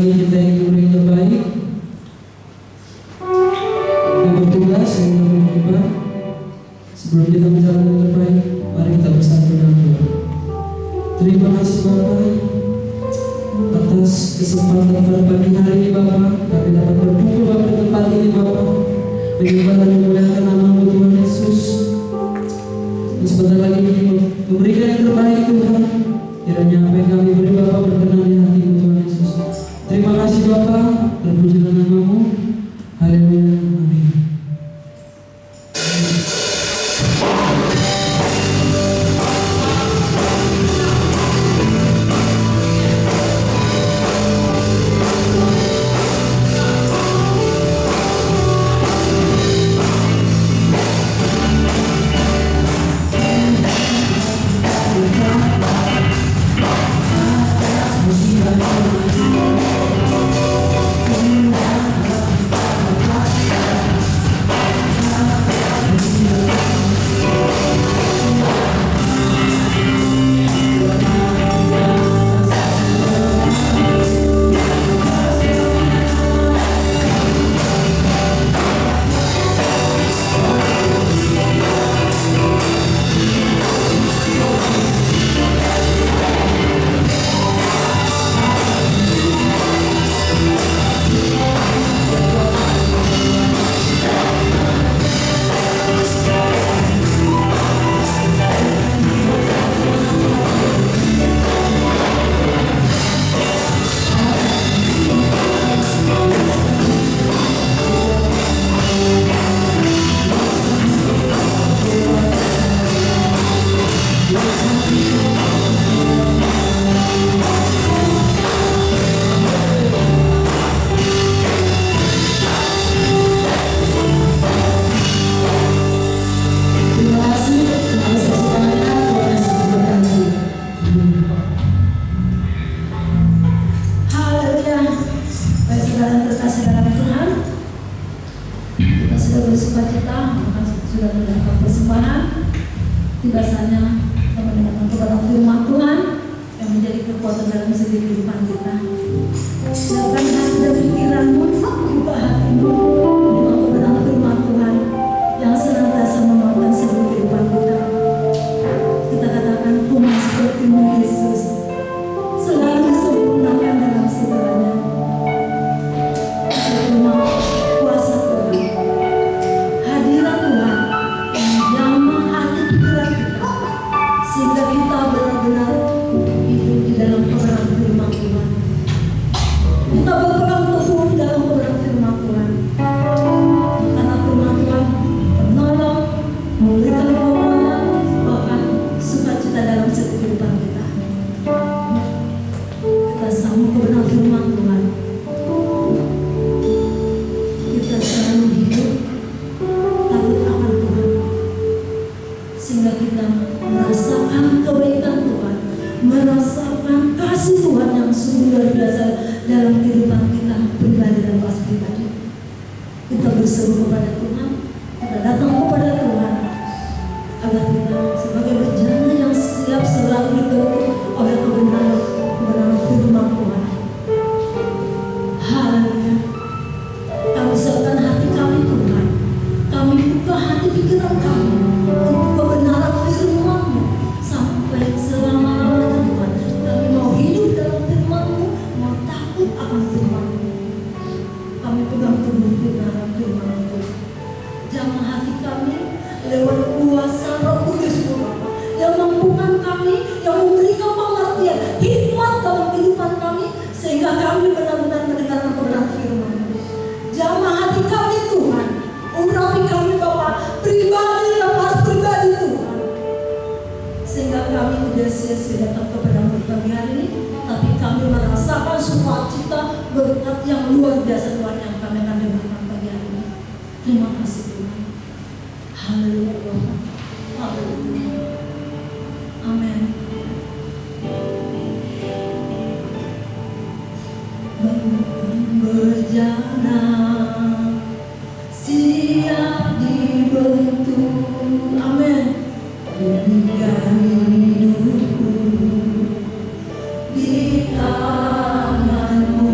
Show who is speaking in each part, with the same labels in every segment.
Speaker 1: lagi kita ingin memberi yang terbaik. Kita bertugas yang berubah. Sebelum kita menjalani yang terbaik, mari kita bersatu dalam doa. Terima kasih Bapa atas kesempatan pada pagi hari ini Bapa, kami dapat berkumpul Bapa di tempat ini Bapa, menyembah dan memuliakan nama-Mu Tuhan Yesus. Dan sebentar lagi memberikan yang terbaik Tuhan. Kiranya apa yang kami beri Bapa berkenan di hati-Mu Tuhan Yesus. Terima kasih Bapa, terpujilah nama-Mu. Haleluya, amin.
Speaker 2: Di tanganmu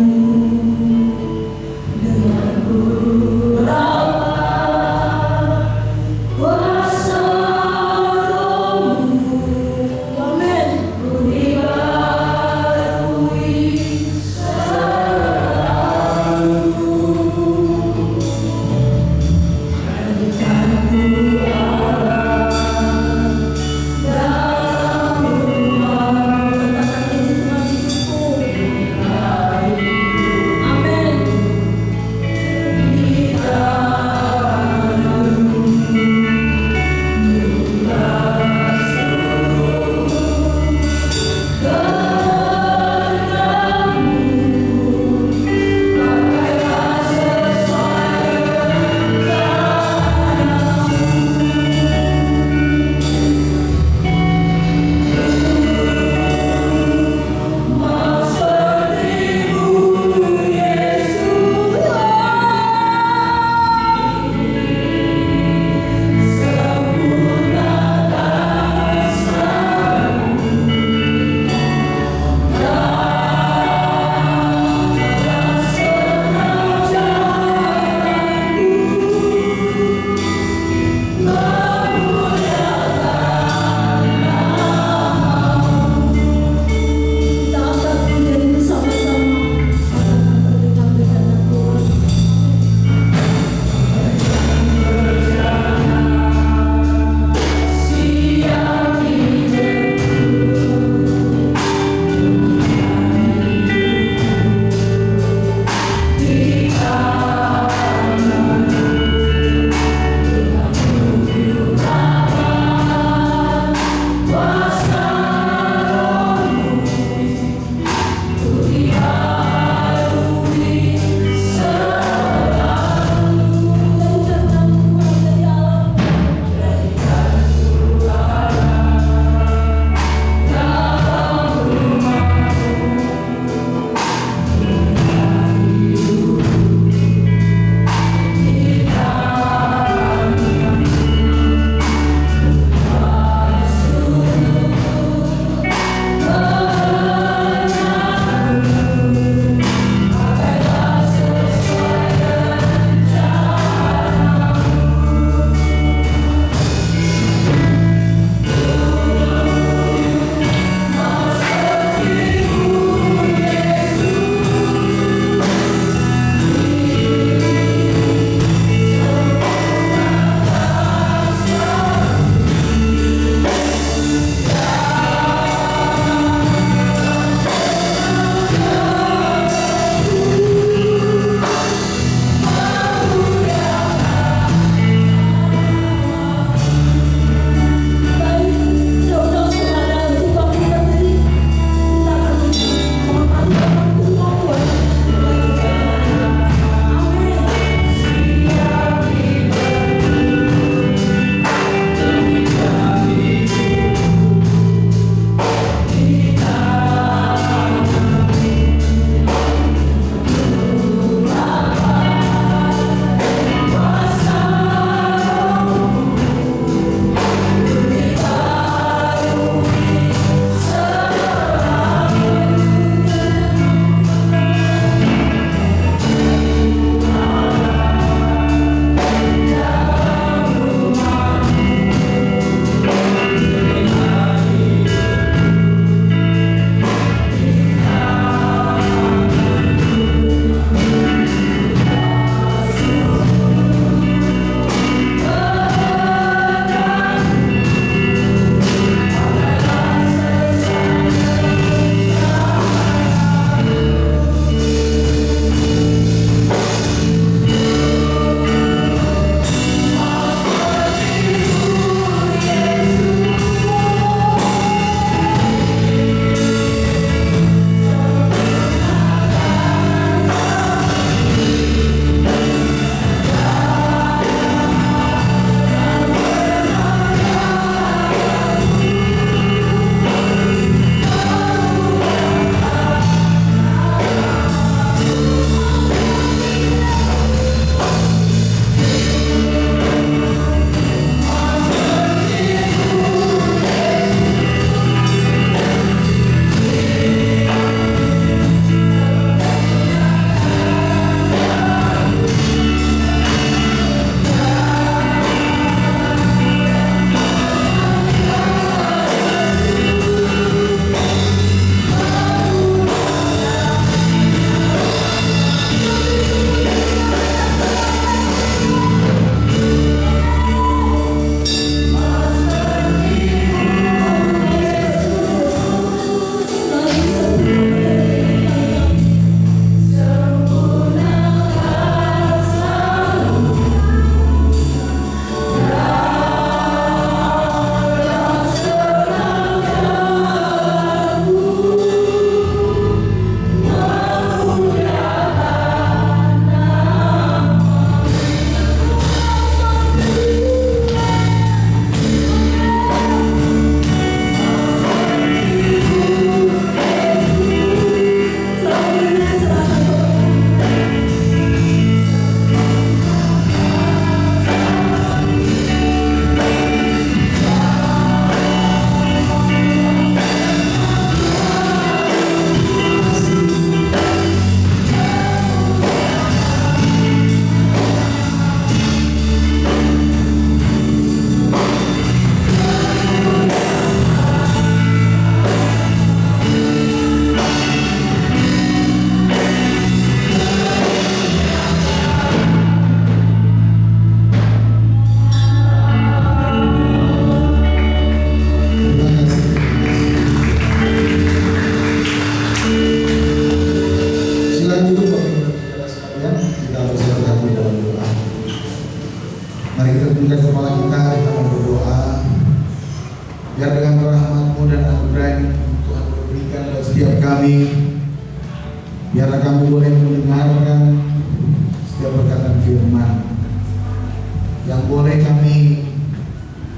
Speaker 2: rahmat-Mu dan anugerah yang Tuhan berikan buat setiap kami. Biarlah kami boleh mendengarkan setiap perkataan firman yang boleh kami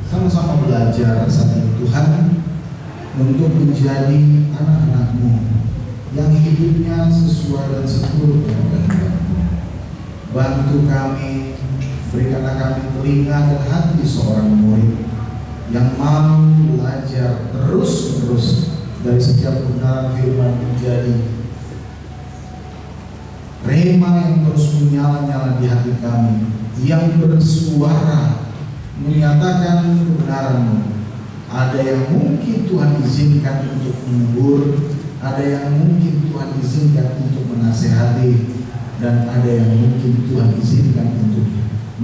Speaker 2: sama-sama belajar saat ini Tuhan, untuk menjadi anak-anak-Mu yang hidupnya sesuai dan seturut dengan kehendak-Mu. Bantu kami, berikanlah kami telinga dan hati seorang murid yang mau belajar terus-menerus dari setiap kebenaran firman menjadi rema yang terus menyala-nyala di hati kami, yang bersuara menyatakan kebenaran-Mu. Ada yang mungkin Tuhan izinkan untuk menegur, ada yang mungkin Tuhan izinkan untuk menasehati, dan ada yang mungkin Tuhan izinkan untuk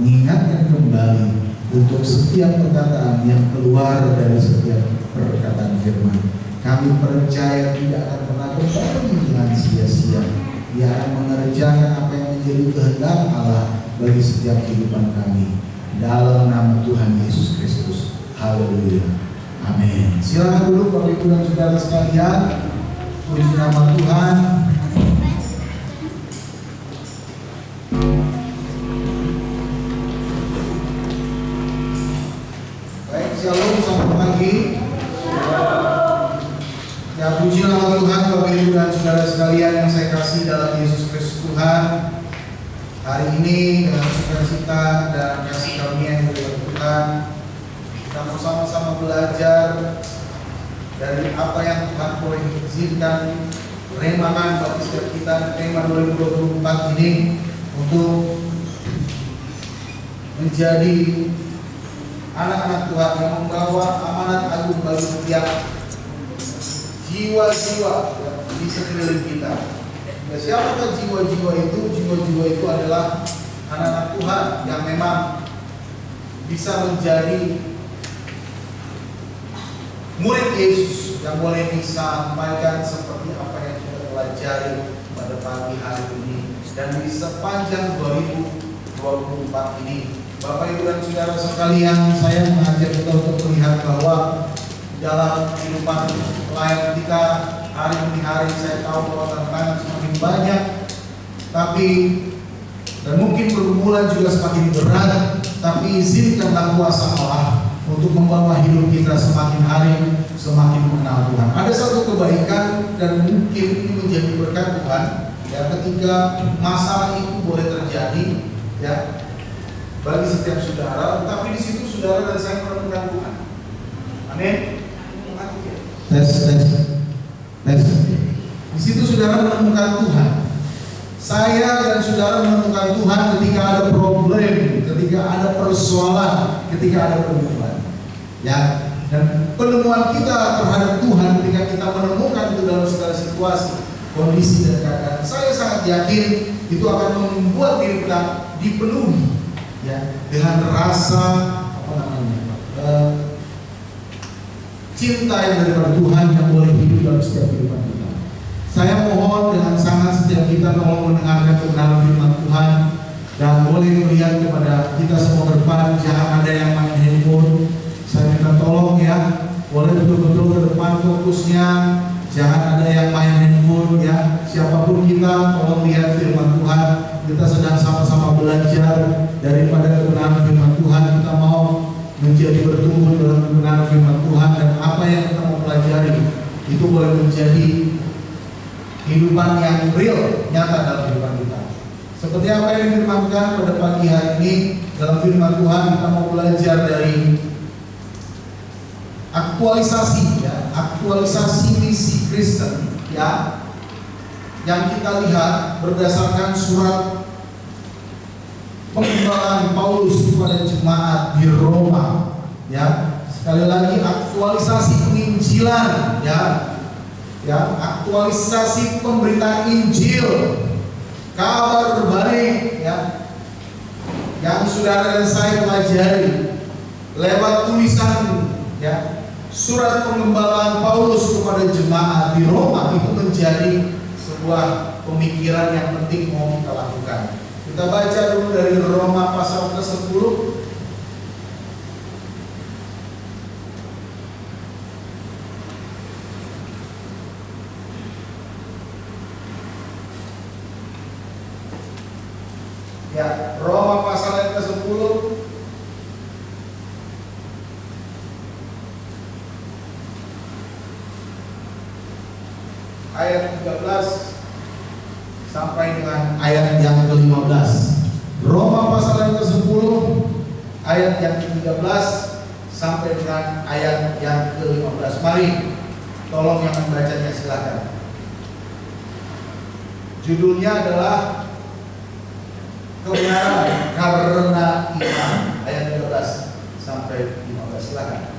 Speaker 2: mengingatkan kembali untuk setiap perkataan yang keluar dari setiap perkataan firman. Kami percaya tidak akan pernah kembali dengan sia-sia. Dia akan mengerjakan apa yang menjadi kehendak Allah bagi setiap kehidupan kami. Dalam nama Tuhan Yesus Kristus. Haleluya. Amin. Silakan duduk Bapak Ibu dan Saudara sekalian. Puji nama Tuhan. Baik, shalom, selamat pagi. Ya, puji nama Tuhan Bapak Ibu dan Saudara sekalian yang saya kasih dalam Yesus Kristus Tuhan. Hari ini dengan sukacita dan kasih karunia yang dari Tuhan, kita mau sama-sama belajar dari apa yang Tuhan boleh izinkan remakan bagi setiap kita tema 2024 ini untuk menjadi anak-anak Tuhan yang membawa amanat agung bagi setiap jiwa-jiwa di sekeliling kita. Ya, siapakah jiwa-jiwa itu? Jiwa-jiwa itu adalah anak-anak Tuhan yang memang bisa menjadi murid Yesus yang boleh disampaikan seperti apa yang kita pelajari pada pagi hari ini dan di sepanjang 2024 ini. Bapak Ibu dan Saudara sekalian, saya mengajak kita untuk melihat bahwa dalam kehidupan pelayan kita hari demi hari, saya tahu bahwa tantangan semakin banyak, tapi dan mungkin pergumulan juga semakin berat, tapi izinkanlah kuasa Allah untuk membawa hidup kita semakin hari semakin mengenal Tuhan. Ada satu kebaikan dan mungkin ini menjadi berkat Tuhan ya, ketika masalah itu boleh terjadi ya bagi setiap saudara, tapi di situ saudara dan saya menemukan Tuhan. Amin. Di situ saudara menemukan Tuhan. Saya dan saudara menemukan Tuhan ketika ada problem, ketika ada persoalan, ketika ada pergumulan. Ya, dan penemuan kita terhadap Tuhan ketika kita menemukan itu dalam segala situasi, kondisi dan keadaan, saya sangat yakin itu akan membuat diri kita dipenuhi ya dengan rasa cinta yang daripada Tuhan yang boleh hidup dalam setiap kehidupan kita. Saya mohon dengan sangat setiap kita kalau mendengarkan kebenaran firman Tuhan dan boleh melihat kepada kita semua ke depan, jangan ada yang main handphone. Saya minta tolong ya, boleh betul-betul ke depan fokusnya, jangan ada yang main handphone ya. Siapapun kita, tolong lihat firman Tuhan. Kita sedang sama-sama belajar daripada kebenaran firman Tuhan. Kita mau menjadi bertumbuh dalam kebenaran firman Tuhan, dan apa yang kita mau pelajari itu boleh menjadi kehidupan yang real, nyata dalam kehidupan kita. Seperti apa yang difirmankan pada pagi hari ini dalam firman Tuhan, kita mau belajar dari aktualisasi ya, aktualisasi misi Kristen ya, yang kita lihat berdasarkan surat pengembalaan Paulus kepada jemaat di Roma ya. Sekali lagi aktualisasi penginjilan ya, aktualisasi pemberitaan Injil, kabar baik ya, yang saudara dan saya pelajari lewat tulisan ya, surat pengembalaan Paulus kepada jemaat di Roma itu menjadi sebuah pemikiran yang penting mau kita lakukan. Kita baca dulu dari Roma pasal ke-10. Roma pasal yang ke-10 ayat 13 sampai dengan ayat yang ke-15. Roma pasal yang ke-10 ayat yang ke-13 sampai dengan ayat yang ke-15. Mari, tolong yang membacanya silakan. Judulnya adalah kebenaran karena iman, ayat 13 sampai 15. Silakan.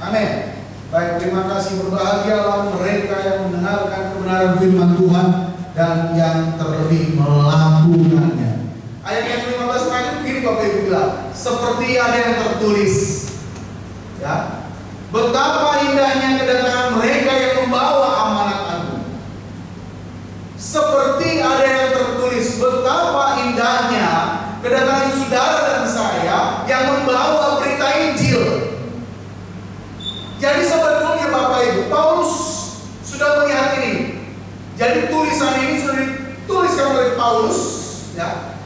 Speaker 2: Amin. Baik, terima kasih. Berbahagialah mereka yang mendengarkan kebenaran firman Tuhan dan yang terlebih melakukannya. Ayat yang 15 terakhir begini Bapak Ibu bilang, seperti ada yang tertulis, ya, betapa indahnya kedatangan mereka yang membawa amanat agung. Seperti ada yang tertulis, betapa indahnya kedatangan saudara dan saya yang membawa berita Injil. Jadi sebetulnya Bapak Ibu, Paulus sudah melihat ini. Jadi tulisan ini sudah dituliskan oleh Paulus, ya,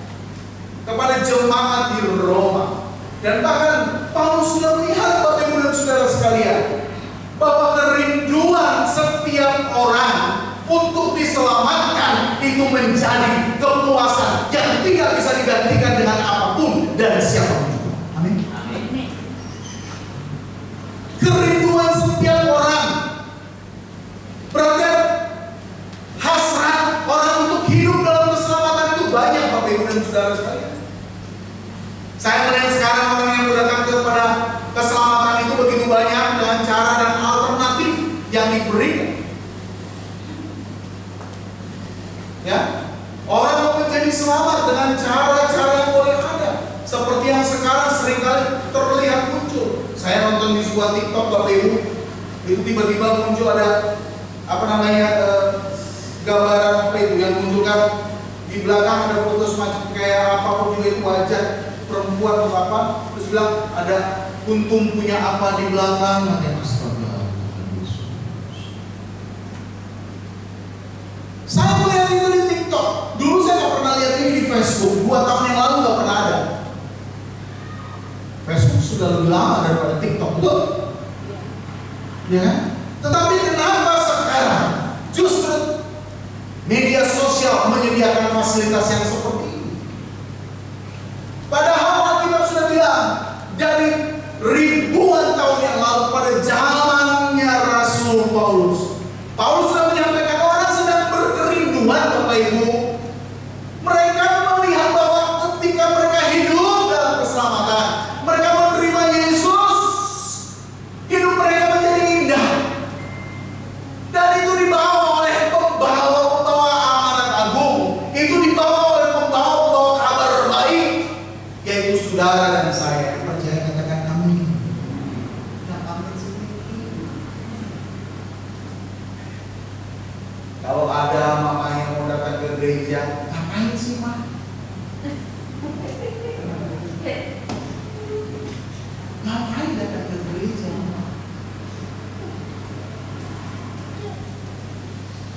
Speaker 2: kepada jemaat di Roma. Dan bahkan Paulus sudah melihat, Bapak Ibu dan saudara sekalian, bahwa kerinduan setiap orang untuk diselamatkan itu menjadi kepuasan yang tidak bisa digantikan dengan apapun dan siapapun juga. Amin. Kerinduan setiap orang, berarti hasrat orang untuk hidup dalam keselamatan itu banyak Bapak Ibu dan saudara sekalian. Saya melihat sekarang orang yang datang kepada keselamatan itu begitu banyak dengan cara dan alternatif yang diberikan. Ya, orang mau menjadi selamat dengan cara-cara yang boleh ada, seperti yang sekarang seringkali terlihat muncul. Saya nonton di sebuah TikTok Bapak Ibu, itu tiba-tiba muncul ada gambaran apa itu yang munculkan di belakang ada foto semacam kayak apapun juga itu wajah perempuan atau apa, terus bilang ada kuntum punya apa di belakang, nanti astaga. Saya melihat itu di TikTok. Dulu saya nggak pernah lihat ini di Facebook. 2 tahun yang lalu nggak pernah ada. Facebook sudah lebih lama daripada TikTok, betul? Ya kan? Tetapi kenapa sekarang justru media sosial menyediakan fasilitas yang seperti ini? Padahal Alkitab sudah bilang dari ribuan tahun yang lalu pada zamannya Rasul Paulus. Paulus sudah menyampaikan orang sedang berkerinduan Bapak Ibu. Mereka melihat bahwa ketika mereka hidup dalam keselamatan, mereka menerima Yesus, hidup mereka menjadi indah. Dan itu dibawa oleh pembawa-pembawa amanat agung. Itu dibawa oleh pembawa-pembawa kabar baik, yaitu saudara dan saya. Percaya, katakan amin. Nah, amin sendiri. Kalau ada mama yang mau datang ke gereja, ngapain sih Ma? Ngapain datang ke gereja?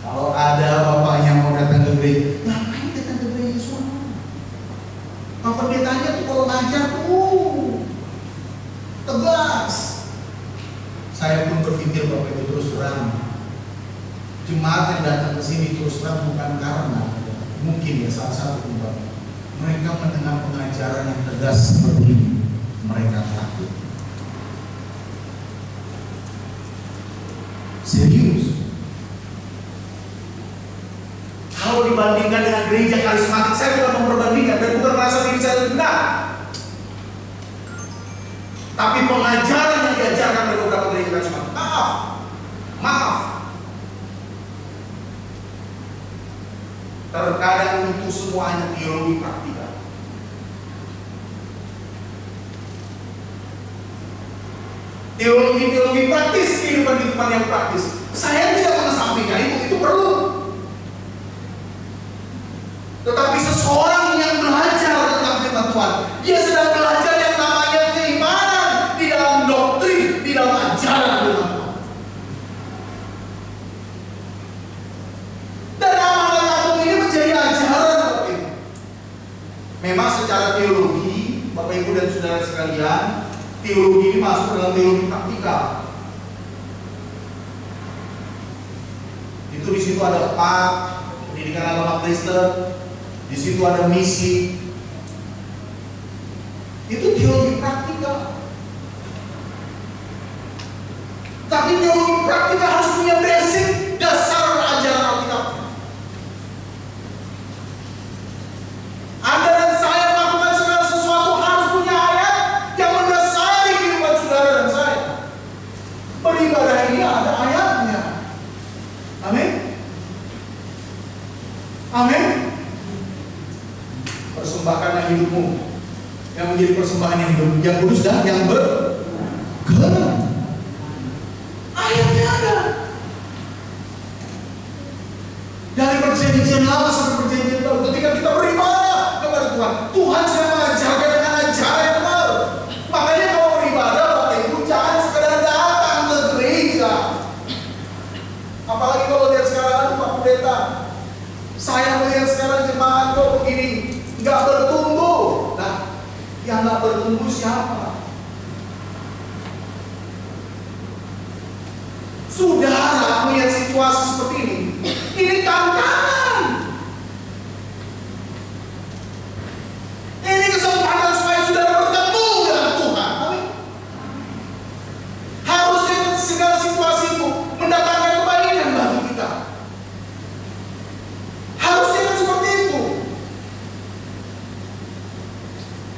Speaker 2: Kalau ada bapak yang mau datang ke gereja, ngapain datang ke gereja semua? Bapak dia tanya tuh kalau ngajar, tegas. Saya pun berpikir Bapak Ibu terus terang, jemaat yang datang ke sini terus terang bukan karena mungkin ya salah satu penyebab mereka mendengar pengajaran yang tegas seperti ini, mereka takut. Serius. Kalau dibandingkan dengan gereja karismatik, saya bukan memperbandingkan dan bukan merasa diri saya lebih benar. Tapi pengajaran yang diajarkan oleh beberapa gereja karismatik, maaf, Terkadang itu semuanya teologi praktikal. Teologi praktis, kehidupan yang praktis. Saya tidak mengesampingkan itu perlu. Tetapi seseorang yang belajar tentang firman Tuhan, dia sedang belajar yang namanya keimanan di dalam doktrin, di dalam ajaran firman Tuhan. Dan amanat agung ini menjadi ajaran Bapak Ibu. Memang secara teologi, Bapak Ibu dan saudara sekalian, teologi ini masuk dalam teologi praktikal. Itu di situ ada pendidikan agama Kristen. Di situ ada misi. Itu teologi praktikal. Tapi teologi praktikal harus punya basic dasar ajaran Alkitab. Anda dan saya melakukan segala sesuatu harus punya ayat yang mendasari kehidupan saudara dan saya. Beribadah ini ada ayatnya. Amin. Amin. Persembahkanlah hidupmu yang menjadi persembahan yang hidup, yang kudus dan yang berkenan. Ayatnya ada. Dari perjanjian lama sampai perjanjian baru, ketika kita beribadah kepada Tuhan, Tuhan sudah mengajarkan dengan ajaran yang benar. Makanya kalau beribadah, Bapak Ibu jangan sekedar datang ke gereja. Apalagi kalau lihat sekarang, Pak Pendeta, saya melihat sekarang jemaat kok begini, nggak bertumbuh. Nah, yang nggak bertumbuh siapa? Saudara melihat situasi seperti ini tantangan. Ini kesempatan supaya saudara bertemu dengan Tuhan. Amin. Harusnya segala situasi itu mendatangkan kebaikan bagi kita. Harusnya kan seperti itu.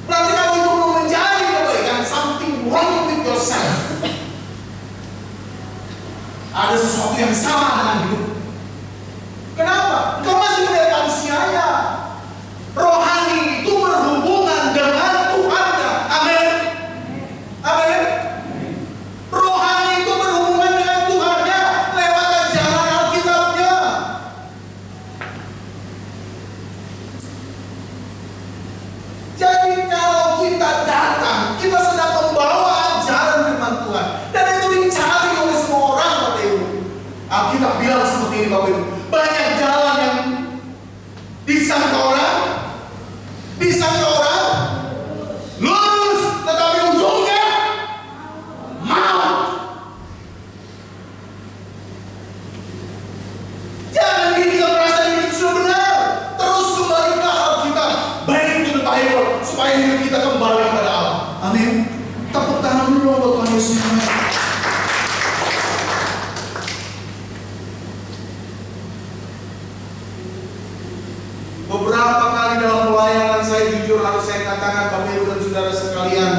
Speaker 2: Berarti kalau itu belum menjadi kebaikan, something wrong with yourself. Ada sesuatu yang salah dengan hidup. Kenapa? Engkau masih melihat manusianya. Rohani itu berhubungan dengan Tuhannya. Amin. Amin. Rohani itu berhubungan dengan Tuhannya lewat ajaran Alkitabnya. Jadi kalau kita datang, kita sedang membawa ajaran firman Tuhan, dan itu dicari oleh semua orang, Bapak Ibu. Alkitab bilang seperti ini, Bapak Ibu. Banyak jalan yang disangka orang lurus, tetapi ujungnya maut. Jangan kita merasa hidup sudah benar. Terus kembali ke Alkitab, back to the Bible, supaya hidup kita kembali kepada Allah. Amin. Tepuk tangan dulu buat Tuhan Yesus. Beberapa kali dalam pelayanan saya, jujur harus saya katakan, Bapak Ibu dan saudara sekalian,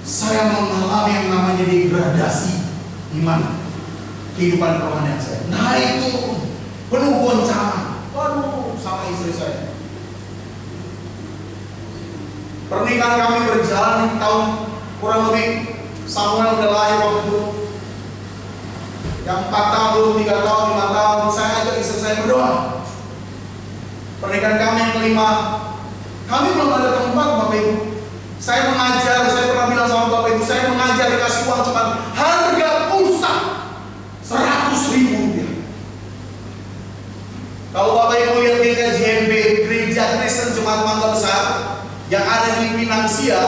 Speaker 2: saya mengalami yang namanya degradasi iman, kehidupan rohani saya. Naik turun, penuh goncangan. Waduh, sama istri saya. Pernikahan kami berjalan di tahun kurang lebih, Samuel udah lahir waktu itu. Yang 4 tahun, 3 tahun, 5 tahun, saya ajak istri saya berdoa. Pernikahan kami yang kelima, kami belum ada tempat, Bapak Ibu. Saya mengajar, saya pernah bilang sama Bapak Ibu, saya mengajar dikasih uang cuma harga pulsa 100.000 rupiah. Kalau Bapak Ibu lihat di GMB, Gereja Kristen Jemaat Mangga Besar yang ada di Pinangsia,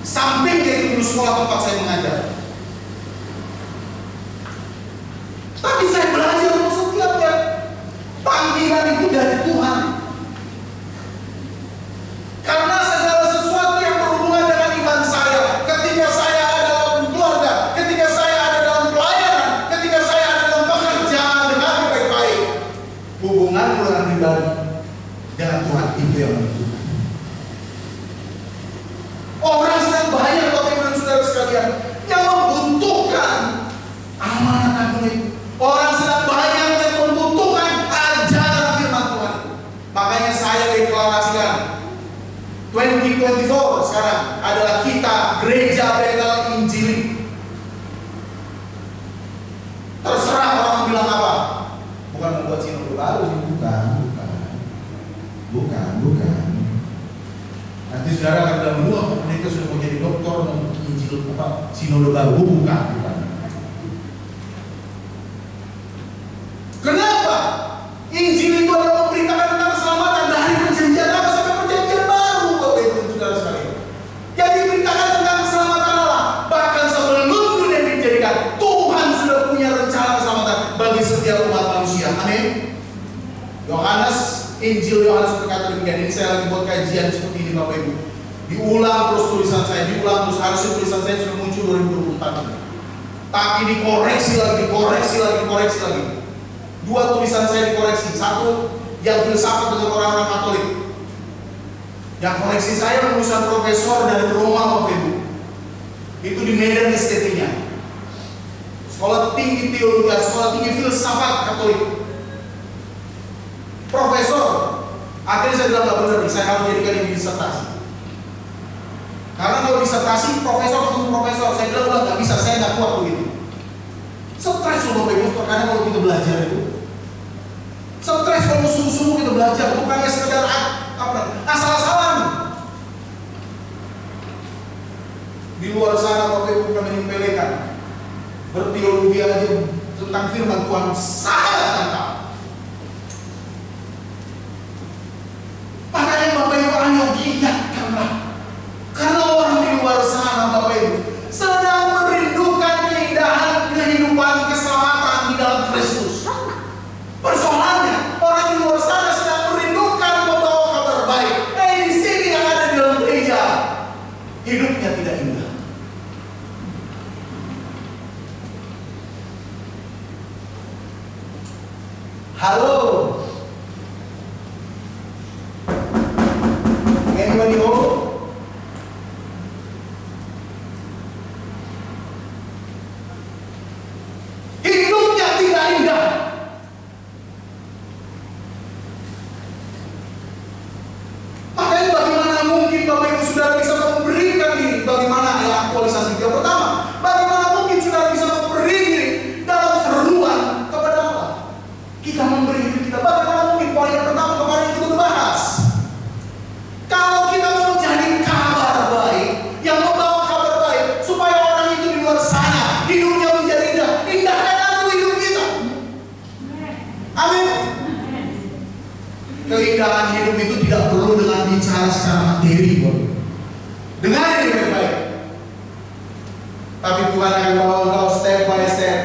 Speaker 2: samping dari dulu sekolah tempat saya mengajar. Tapi saya belajar untuk setiapnya. Panggilan itu dari Tuhan. Karena segala sesuatu yang berhubungan dengan iman saya, ketika saya ada dalam keluarga, ketika saya ada dalam pelayanan, ketika saya ada dalam pekerjaan dengan baik-baik, hubungan dengan pribadi dengan Tuhan itu yang menentukan. Orang sedang banyak, Bapak Ibu dan saudara sekalian, yang membutuhkan amanat agung itu. Orang sedang banyak yang membutuhkan ajaran firman sinode baru, bukan. Kenapa? Injil itu adalah memberitakan tentang keselamatan dari perjanjian lama sampai perjanjian baru, Bapak Ibu dan Saudara sekalian. Yang diberitakan tentang keselamatan Allah, bahkan sebelum dunia dijadikan, Tuhan sudah punya rencana keselamatan bagi setiap umat manusia. Amin. Injil Yohanes berkata demikian. Ini saya lagi buat kajian seperti ini, Bapak Ibu. Diulang terus tulisan saya, diulang terus. Harusnya tulisan saya sudah muncul 2024 ini. Tapi dikoreksi lagi. Dua tulisan saya dikoreksi. Satu yang filsafat dengan orang-orang Katolik. Yang koreksi saya lulusan profesor dari Roma, Bapak Ibu. Itu di Medan STT-nya. Sekolah tinggi teologi, sekolah tinggi filsafat Katolik. Profesor. Akhirnya saya bilang nggak benar nih, saya harus jadikan ini disertasi. Karena kalau disertasi, profesor ketemu profesor, saya bilang udah nggak bisa, saya nggak kuat begitu. Stres loh Bapak Ibu, terkadang kalau kita belajar itu. Stres kalau sungguh-sungguh kita belajar, bukannya sekedar asal-asalan. Di luar sana Bapak Ibu bukan menyepelekan, berteologi aja tentang firman Tuhan sangat tangkap. Makanya Bapak Ibu ayo giatkanlah. Karena orang di luar sana Bapak Ibu sedang merindukan keindahan kehidupan keselamatan di dalam Kristus. Persoalannya orang di luar sana sedang merindukan membawa kabar baik. Di sini yang ada di dalam gereja hidupnya tidak indah. Halo. Anybody home? Hidupnya tidak indah. Makanya bagaimana mungkin Bapak Ibu Saudara bisa memberikan diri? Bagaimana aktualisasi yang pertama? Bagaimana mungkin Saudara bisa memberi diri dalam seruan kepada Allah? Kita memberi diri kita. Bagaimana mungkin? Poin yang pertama kemarin kita bahas. Kalau kita mau menjadi kabar baik, yang membawa kabar baik, supaya orang itu di luar sana hidupnya menjadi indah, indahkan aku hidup kita. Amin. Keindahan hidup itu tidak perlu dengan bicara secara materi, Bro. Dengar ini baik-baik. Tapi Tuhan akan bawa engkau step by step.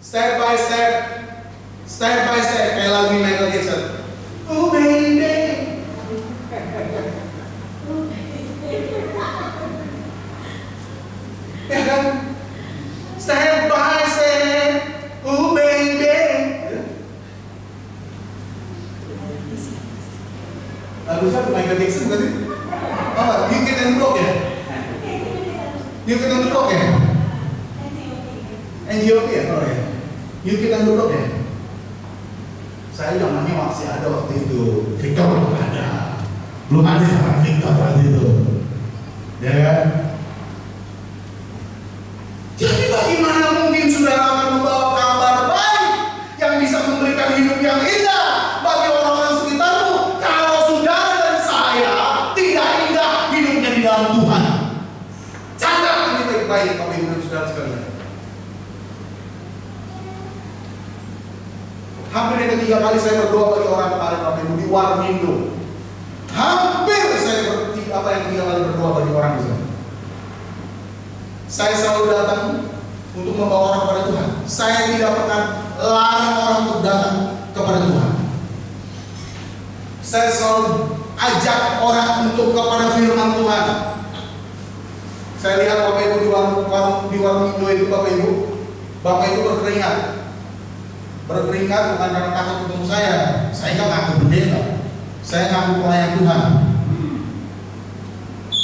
Speaker 2: Step by step. Step by step. Kayak lagu Michael Jackson. Oh baby. Ya kan? Step by step. Oh baby. Lagu siapa? Michael Jackson bukan sih? Oh, New Kid and Block ya? New Kid and Block ya? NGOP ya? Oh ya. New Kid and Block ya? Saya zamannya masih ada waktu itu. Victor belum ada. Belum ada sama Victor waktu itu. Ya kan? Jadi bagaimana mungkin saudara akan membawa kabar baik yang bisa memberikan hidup yang indah bagi orang-orang sekitarmu kalau saudara dan saya tidak indah hidupnya di dalam Tuhan? Catat ini baik-baik Bapak Ibu dan saudara sekalian. Hampir yang ketiga kali saya berdoa bagi orang kemarin Bapak Ibu di Warmindo. Hampir saya yang ketiga kali berdoa bagi orang di sana. Saya selalu datang untuk membawa orang kepada Tuhan. Saya tidak pernah larang orang untuk datang kepada Tuhan. Saya selalu ajak orang untuk kepada firman Tuhan. Saya lihat Bapak Ibu di Warmindo itu Bapak Ibu berkeringat. Berkeringat bukan karena takut ketemu saya nggak ngaku pendeta, saya ngaku pelayan Tuhan.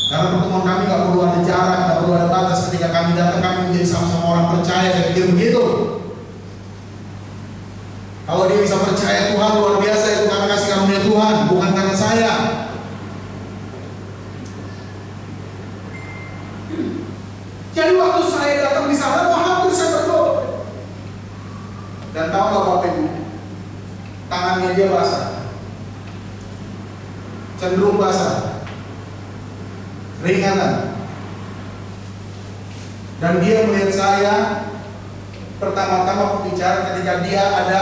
Speaker 2: Karena pertemuan kami nggak perlu ada jarak, nggak perlu ada batas. Ketika kami datang, kami menjadi sama-sama orang percaya. Saya pikir begitu. Kalau dia bisa percaya Tuhan luar biasa, itu karena kasih karunia Tuhan, bukan karena saya. Jadi waktu saya datang di sana, hampir saya berdoa. Dan tahu nggak Bapak Ibu, tangannya dia basah, cenderung basah, ringan. Dan dia melihat saya pertama-tama pembicara ketika dia ada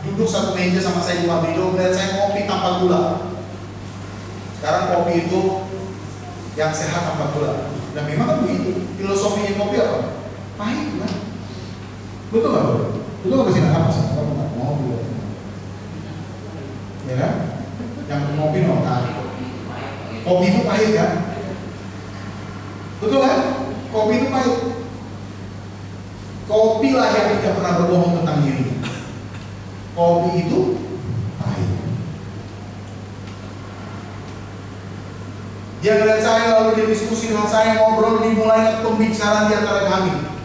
Speaker 2: duduk satu meja sama saya di Mabido, melihat saya kopi tanpa gula. Sekarang kopi itu yang sehat tanpa gula. Dan memang kan begitu. Filosofinya kopi apa? Pahit kan? Betul nggak? Betul nggak sih? Apa sih? Kamu nggak mau gula? Ya kan? Yang ngopi nonton. Kopi itu pahit kan? Betul kan? Kopi itu pahit. Kopi lah yang tidak pernah berbohong tentang dirinya. Kopi itu pahit. Dia melihat saya lalu dia diskusi dengan saya, ngobrol, dimulai pembicaraan di antara kami.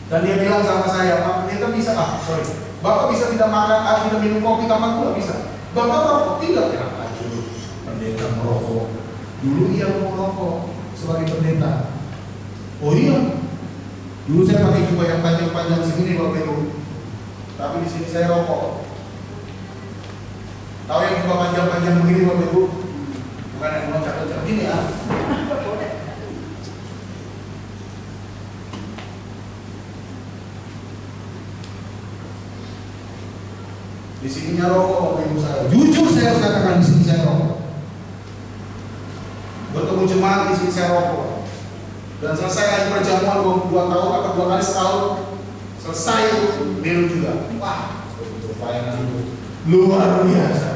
Speaker 2: Dan dia bilang sama saya, Pak, kita bisa Bapak bisa tidak makan, tidak minum kopi tanpa gula bisa. Bapak merokok tidak? Enak aja dulu. Pendeta merokok. Dulu ia mau merokok sebagai pendeta. Oh iya. Dulu saya pakai jubah yang panjang-panjang segini Bapak Ibu. Tapi di sini saya rokok. Tahu yang jubah panjang-panjang begini Bapak Ibu? Bukan yang loncat-loncat gini ya. Di sininya rokok Bapak Ibu saya. Jujur saya harus katakan di sini saya rokok. Bertemu jemaat di sini saya rokok. Dan selesai lagi perjamuan 2 tahun atau 2 kali setahun, selesai itu minum juga. Wah, betul pelayanan itu luar biasa.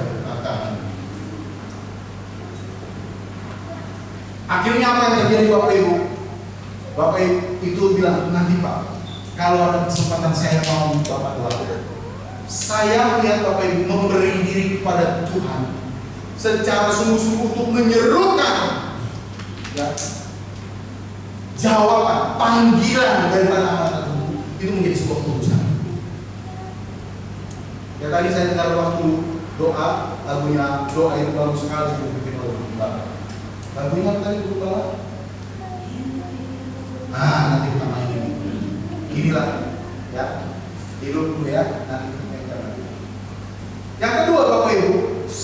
Speaker 2: Akhirnya apa yang terjadi Bapak Ibu? Bapak itu bilang, nanti Pak, kalau ada kesempatan saya mau Bapak doakan. Saya melihat Bapak Ibu memberi diri kepada Tuhan secara sungguh-sungguh untuk menyerukan ya, jawaban, panggilan daripada amanat Tuhan. Itu menjadi sebuah keputusan. Ya tadi saya dengar waktu doa, lagunya doa itu bagus sekali dipimpin oleh Bapak. Lagunya tadi berubah. Nanti kita main ini. Inilah ya. Tidur dulu ya. Nanti kita mainkan lagi. Yang kedua Bapak Ibu,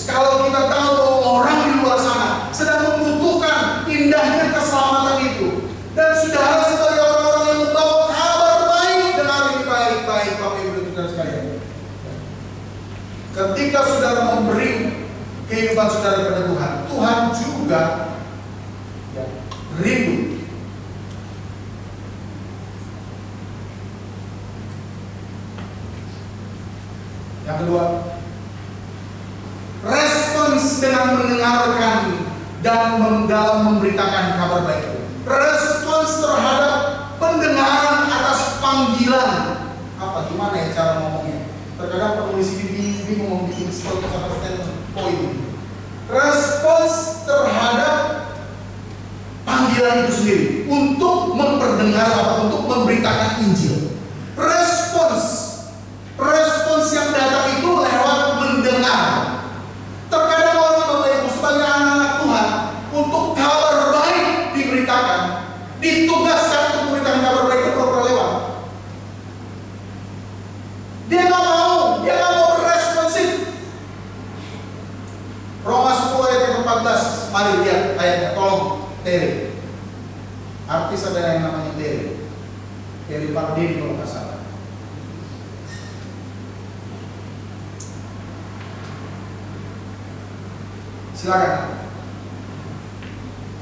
Speaker 2: kalau kita tahu bahwa orang di luar sana sedang membutuhkan indahnya keselamatan itu, dan saudara sebagai orang-orang yang membawa kabar baik, dengar ini baik-baik Bapak Ibu dan saudara sekalian. Ketika saudara memberi kehidupan saudara kepada Tuhan, Tuhan juga ya, rindu. Yang kedua, respons dengan mendengarkan dan dalam memberitakan kabar baik itu. Respons terhadap pendengaran atas panggilan. Apa gimana ya cara ngomongnya? Terkadang penulis ini bingung bikin statement point. Respons terhadap panggilan itu sendiri untuk memperdengar atau untuk memberitakan Injil. Respons yang datang itu lewat mendengar. Terkadang orang Bapak Ibu sebagai anak-anak Tuhan untuk kabar baik diberitakan, ditugaskan untuk memberitakan kabar baik itu pura-pura lewat. Dia nggak mau beresponsif. Roma 10 ayat 14, mari lihat ayatnya, tolong Terry. Artis ada yang namanya Terry Pardini kalau nggak salah. Silakan.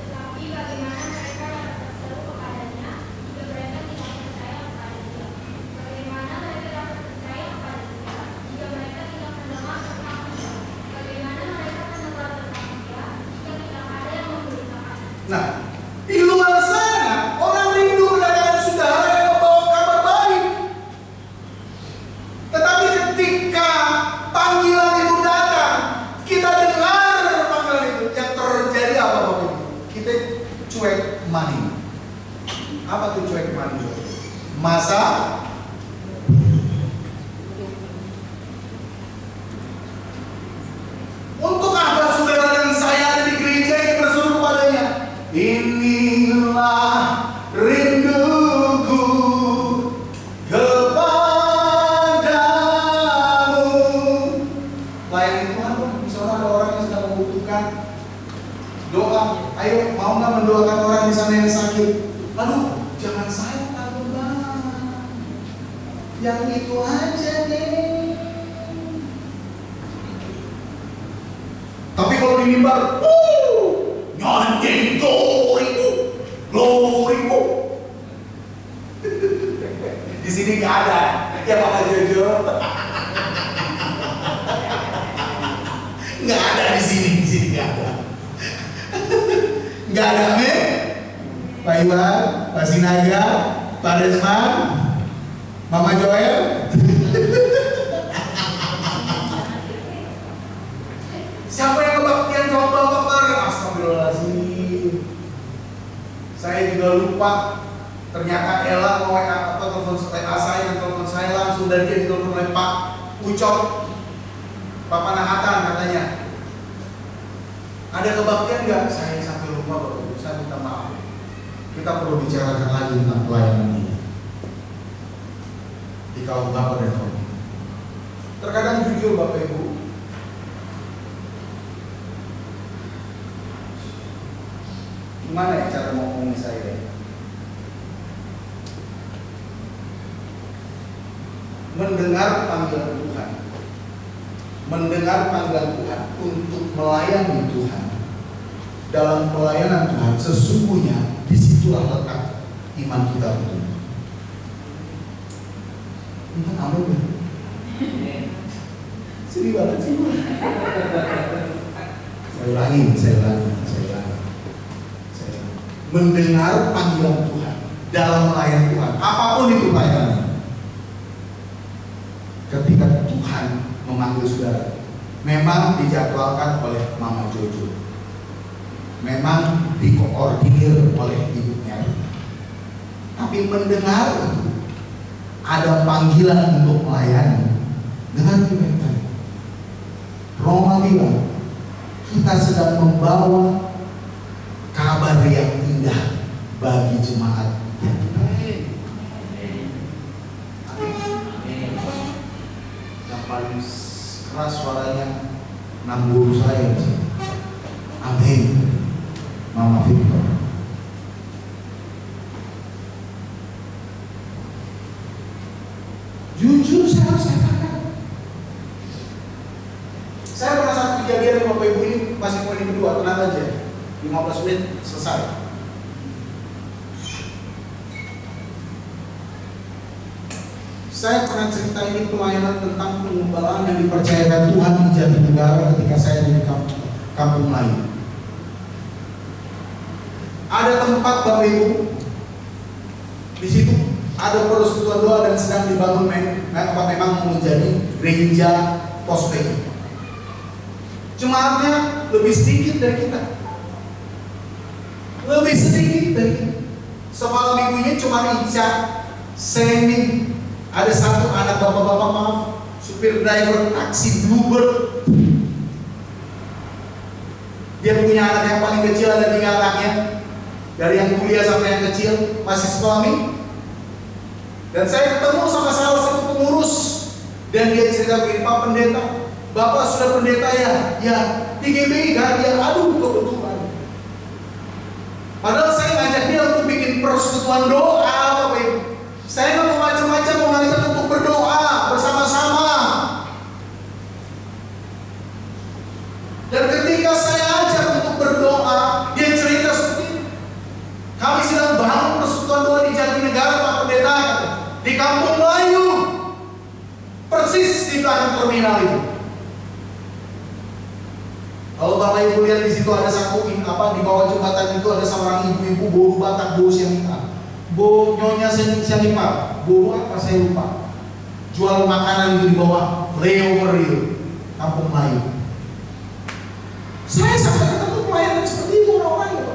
Speaker 3: Tetapi bagaimana mereka dapat berseru kepadanya jika mereka tidak percaya kepada Dia? Bagaimana mereka dapat percaya kepada Dia jika mereka tidak mendengar tentang Dia? Bagaimana mereka mendengar tentang Dia jika tidak ada yang memberitakan?
Speaker 2: Nah, di luar sana orang rindu mendengarkan saudara yang membawa kabar baik. Tetapi ketika panggilan itu datang, kita dengar panggilan itu, yang terjadi apa Bapak Ibu? Kita cuek mani. Apa tuh cuek mani? Masa untuk apa saudara dan saya ada di gereja ini berseru kepadanya? Inilah rinduku kepadamu. Layani Tuhan dong. Misalnya ada orang yang sedang membutuhkan doa, ayo mau nggak mendoakan orang di sana yang sakit? Lalu jangan saya takut Bang, yang itu aja deh. Tapi kalau di mimbar, nyanyi glory. Di sini nggak ada, ya Pak Jojo. Nggak ada di sini nggak ada. Nggak ada, men. Pak Iwan, Pak Sinaga, Pak Desman, Mama Joel. Siapa yang kebaktian sama Bapak kemarin? Astagfirullahaladzim. Saya juga lupa. Ternyata Ella mau WA atau telepon saya dan telepon saya langsung dari dia ditelepon oleh Pak Ucok, Bapak Nahatan katanya. Ada kebaktian nggak? Saya sampai lupa Bapak Ibu. Saya minta maaf. Kita perlu bicarakan lagi tentang pelayanan ini di kaum Bapak dan kaum Ibu. Terkadang jujur Bapak Ibu, gimana ya cara ngomongin saya? Mendengar panggilan Tuhan, mendengar panggilan Tuhan untuk melayani Tuhan. Dalam pelayanan Tuhan sesungguhnya disitulah letak iman kita betul. Ini amin. Sedih banget sih. Saya ulangi. Mendengar panggilan Tuhan dalam melayani Tuhan, apapun itu pelayanan. Ketika Tuhan memanggil saudara, memang dijadwalkan oleh Mama Jojo, memang dikoordinir oleh ibunya, tapi mendengar itu ada panggilan untuk melayani. Dengan baik-baik, Roma bilang kita sedang membawa kabar yang indah bagi jemaat yang baik. Yang paling keras suaranya guru saya di sini. Amin. Mama Victor. Jujur saya harus katakan, saya pernah satu kejadian di Bapak Ibu ini, masih poin kedua, tenang aja, 15 menit selesai. Saya pernah cerita ini pelayanan tentang pengembalaan yang dipercayakan Tuhan di Jatinegara ketika saya di kampung lain. Ada tempat Bapak Ibu, di situ ada persekutuan doa dan sedang dibangun memang menjadi gereja prospek. Jemaatnya lebih sedikit dari kita, lebih sedikit dari kita. Semalam minggunya cuma Ica, Semi. Ada satu anak bapak-bapak, maaf, supir driver taksi Bluebird. Dia punya anak yang paling kecil, ada 3 anaknya. Dari yang kuliah sampai yang kecil, masih sekolah minggu. Dan saya ketemu sama salah satu pengurus, dan dia cerita begini, Pak Pendeta, Bapak sudah pendeta ya? Ya, di GBI kan? Ya, aduh kebetulan. Padahal saya ngajak dia untuk bikin persekutuan doa, Bapak Ibu. Saya nggak mau macam-macam, mau ngajak untuk berdoa bersama-sama. Dan ketika saya ajak untuk berdoa, dia cerita seperti ini. Kami sedang bangun persekutuan doa di Jatinegara, Pak Pendeta, di Kampung Melayu, persis di belakang terminal itu. Kalau Bapak Ibu lihat di situ ada satu di bawah jembatan itu ada seorang ibu-ibu bolu Batak, bolu sianita. Nyonya sianita, bolu apa saya lupa. Jual makanan itu di bawah flyover itu, Kampung Melayu. Saya sampai ketemu pelayanan seperti itu orang-orang ya.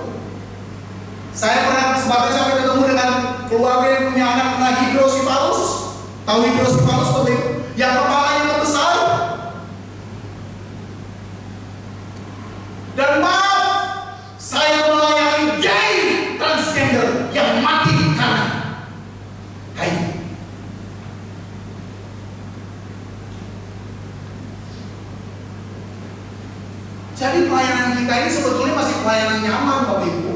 Speaker 2: Saya pernah sampai ketemu dengan keluarga yang punya anak kena hidrosipalus. Tahu hidrosipalus Bapak Ibu? Yang kepalanya besar. Dan maaf, saya melayani gay transgender yang mati karena HIV. Jadi pelayanan kita ini sebetulnya masih pelayanan nyaman Bapak Ibu.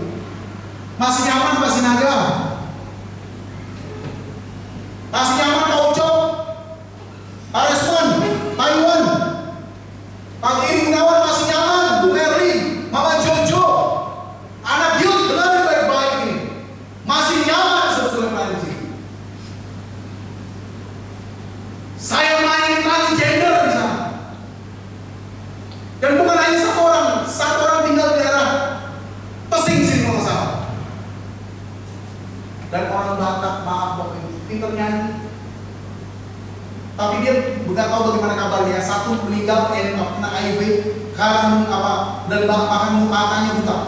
Speaker 2: Masih nyaman, masih naga. meninggal kena HIV karena apa? Dan bahkan matanya buta.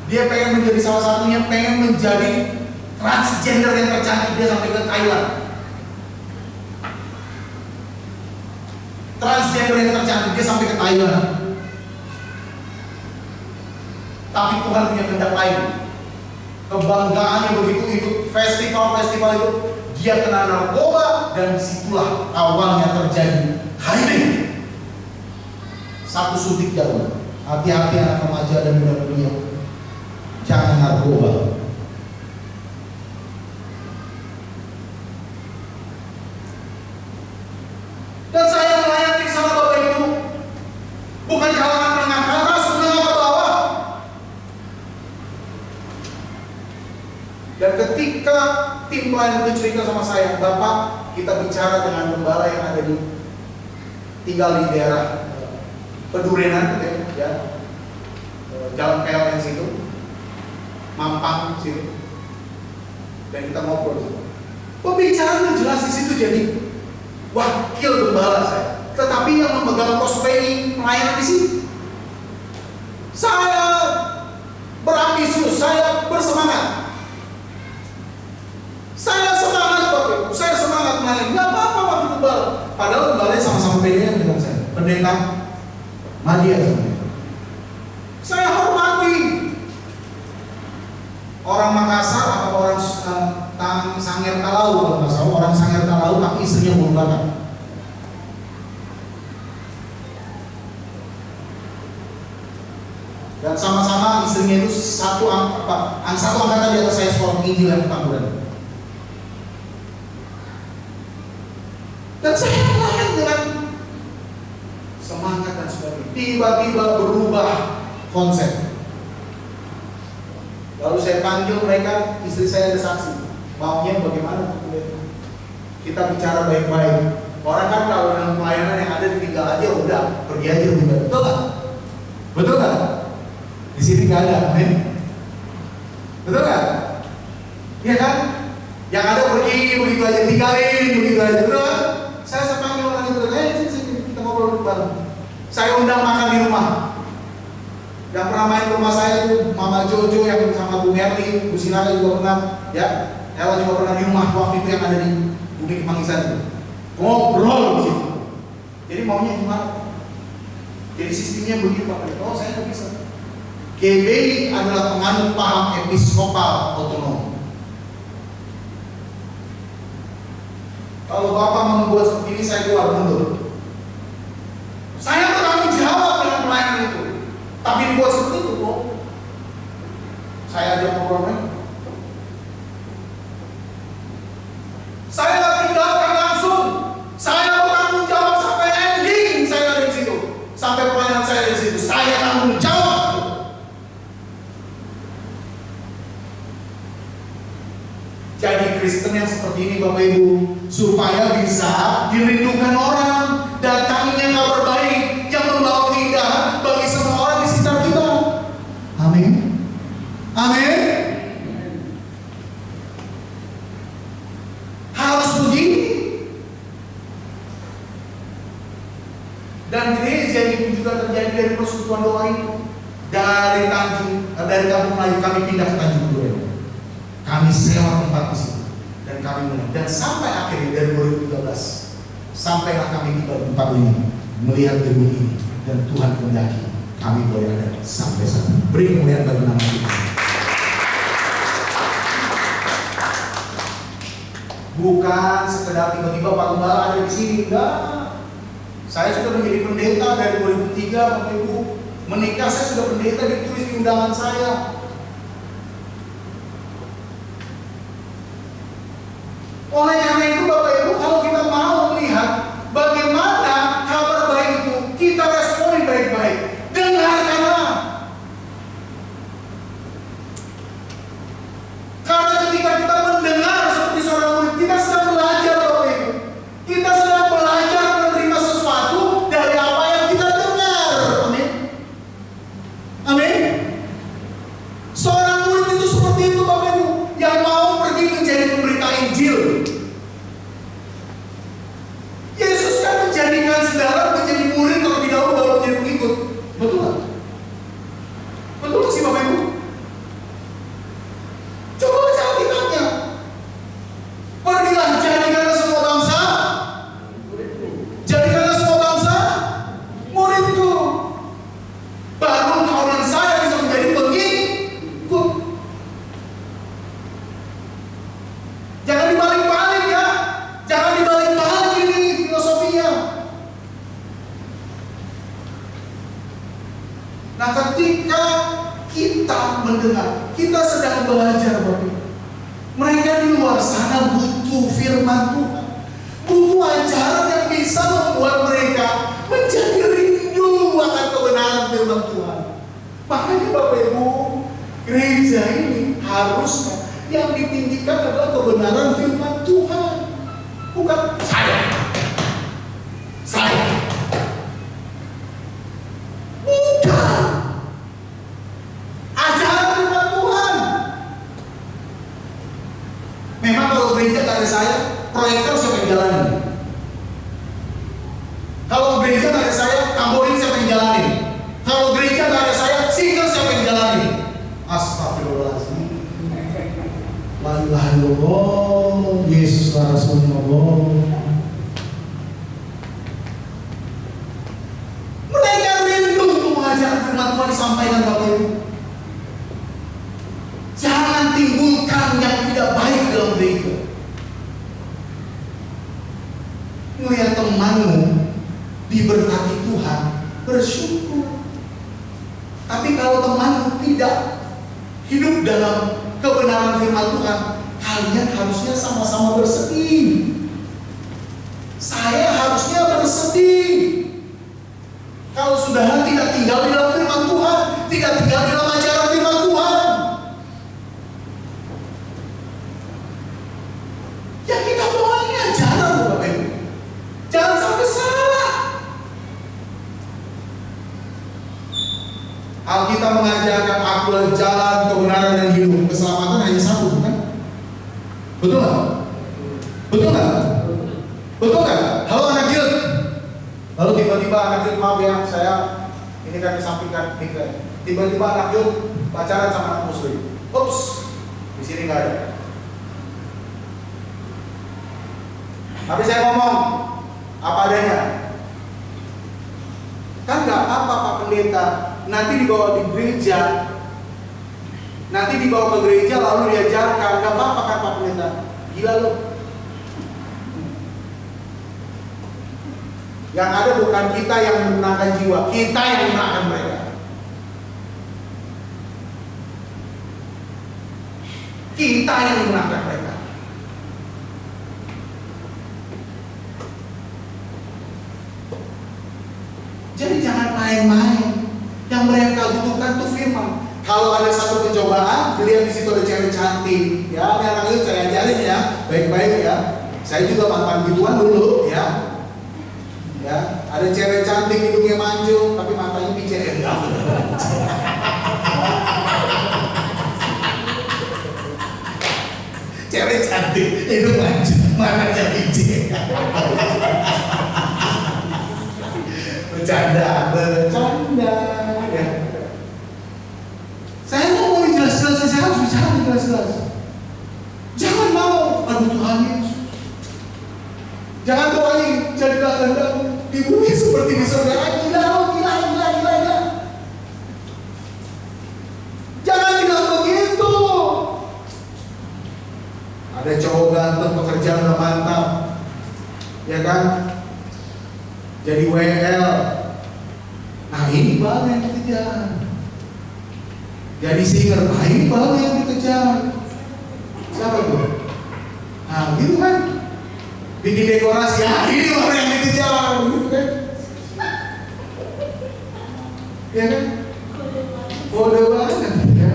Speaker 2: Dia pengen menjadi salah satunya, pengen menjadi transgender yang tercantik. Dia sampai ke Thailand. Transgender yang tercantik, dia sampai ke Thailand. Tapi Tuhan punya kehendak lain. Kebanggaannya begitu ikut festival-festival itu, dia kena narkoba, dan disitulah awalnya terjadi HIV. Satu suntik jauh. Hati-hati anak remaja dan muda-muda, jangan narkoba. Dan saya melayani di sana Bapak Ibu, bukan kalangan menengah ke atas, menengah ke bawah. Dan ketika tim pelayan itu cerita sama saya, Bapak, kita bicara dengan gembala yang ada tinggal di daerah Pedurenan, ya, Jalan PLN situ, Mampang situ, dan kita ngobrol di situ. Pembicaraan jelas di situ jadi wakil gembala saya, tetapi yang memegang cosplay pelayanan di sini. Saya berambisius, saya bersemangat. Saya semangat Bapak Ibu, saya semangat melayani. Gak apa-apa wakil gembala. Padahal gembalanya sama-sama PDN dengan saya, pendeta Madia sebenarnya. Saya hormati orang Makassar atau orang Sangir Talau, kalau nggak salah orang Sangir Talau, tapi istrinya Batak. Dan sama-sama istrinya itu satu angkatan di atas saya, sekolah Injil yang Petamburan. Dan saya melayani dengan semangat dan sebagainya. Tiba-tiba berubah konsep. Lalu saya panggil mereka, istri saya ada saksi. Maunya bagaimana? Kita bicara baik-baik. Orang kan kalau dalam pelayanan yang ada tinggal aja udah, pergi aja udah. Betul kan? Betul kan? Di sini nggak ada, amin. Betul kan? Iya kan? Yang ada pergi begitu aja, tinggalin begitu aja. Betul kan? Saya panggil orang itu, sini kita ngobrol bareng. Saya undang makan di rumah. Yang pernah main ke rumah saya tuh Mama Jojo yang sama Bu Merli, Bu Sinara juga pernah, ya. Ella juga pernah di rumah waktu itu yang ada di Bumi Kemangisan itu. Ngobrol di situ. Jadi maunya gimana? Jadi sistemnya begitu Pak. Oh saya nggak bisa. GBI adalah penganut paham episkopal otonom. Kalau Bapak membuat seperti ini, saya keluar mundur. Saya bertanggung jawab dengan pelayanan itu. Tapi dibuat seperti itu kok. Saya ajak ngobrol. Saya tinggalkan langsung. Saya bertanggung jawab sampai ending saya ada di situ. Sampai pelayanan saya di situ. Saya tanggung jawab. Jadi Kristen yang seperti ini Bapak Ibu, supaya bisa dirindukan orang, datangnya kabar baik yang membawa keindahan bagi semua orang di sekitar kita. Amin. Amin. Harus begini. Dan gereja itu juga terjadi dari persekutuan doa itu. Dari Kampung Melayu kami pindah ke Tanjung Duren. Kami sewa tempat di situ dan kami mulai. Dan sampai akhirnya dari 2013 sampailah kami tiba di tempat ini, melihat gedung ini, dan Tuhan kehendaki kami boleh ada sampai sana. Beri kemuliaan bagi nama Tuhan. Bukan sekedar tiba-tiba Pak Gembala ada di sini, enggak. Saya sudah menjadi pendeta dari 2003, Bapak Ibu. Menikah saya sudah pendeta, ditulis di undangan saya. Oleh karena itu Bapak Ibu, kalau kita mau melihat bagaimana kabar baik itu, kita responi baik-baik. Dengarkanlah. Karena ketika kita mendengar seperti seorang murid, kita sedang belajar Bapak Ibu. Kita sedang belajar menerima sesuatu dari apa yang kita dengar. Amin. Amin. Seorang murid itu seperti itu Bapak Ibu, yang mau pergi menjadi pemberita Injil. kita mendengar, kita sedang belajar Bapak. Mereka di luar sana butuh firman Tuhan, butuh ajaran yang bisa membuat mereka menjadi rindu akan kebenaran firman Tuhan. Makanya Bapak Ibu, gereja ini harusnya yang ditinggikan adalah kebenaran firman Tuhan, bukan saya. Bukan ajaran firman Tuhan. Memang kalau gereja gak ada saya, proyektor siapa yang jalanin? Kalau gereja gak ada saya, tamborin siapa yang jalanin? Kalau gereja gak ada saya, single siapa yang jalanin? Astagfirullahaladzim. La ilaha illallah, Yesus Rasulullah. Mereka rindu untuk mengajarkan firman Tuhan disampaikan Bapak Ibu. Jangan timbulkan yang tidak baik dalam gereja. Melihat temanmu diberkati Tuhan, bersyukur. Tapi kalau temanmu tidak hidup dalam kebenaran firman Tuhan, kalian harusnya sama-sama bersedih. Saya harusnya bersedih kalau saudara tidak tinggal di dalam firman Tuhan, tidak tinggal di dalam ajaran firman Tuhan. Ya kita bawa ini ajaran Bapak Ibu. Jangan sampai salah. Alkitab mengajarkan akulah jalan, kebenaran dan hidup. Keselamatan hanya satu, bukan? Betul nggak? Betul nggak? Betul nggak? Halo anak youth. Lalu tiba-tiba anak youth, maaf ya, saya ini kan disampingkan, tiba-tiba anak youth pacaran sama anak muslim. Ups, di sini nggak ada. Tapi saya ngomong apa adanya. Kan nggak apa Pak Pendeta, nanti dibawa di gereja, nanti dibawa ke gereja lalu diajarkan, nggak apa-apa kan Pak Pendeta? Gila loh. Yang ada bukan kita yang memenangkan jiwa, kita yang memenangkan mereka. Kita yang memenangkan mereka. Jadi jangan main-main. Yang mereka butuhkan tuh firman. Kalau ada satu pencobaan, lihat di situ ada cewek cantik. Ya, ini anak itu saya ajarin ya, baik-baik ya. Saya juga mantan gituan dulu ya. Ya, ada cewek cantik hidungnya mancung, tapi matanya picek ya. Enggak. Cewek cantik hidung mancung, matanya picek. Bercanda ya. Saya mau jelas-jelas, saya harus bicara jelas-jelas. Jangan mau, aduh Tuhan Yesus. Jangan doain, jadilah kehendakmu di bumi seperti di surga. Gila. Jangan bilang begitu. Ada cowok ganteng, pekerjaan udah mantap, ya kan? Jadi WL. Nah ini baru yang dikejar. Jadi singer, nah ini baru yang dikejar. Siapa tuh? Nah gitu kan. Bikin dekorasi, nah ini baru yang dikejar. Gitu kan. Ya kan? Kode banget ya.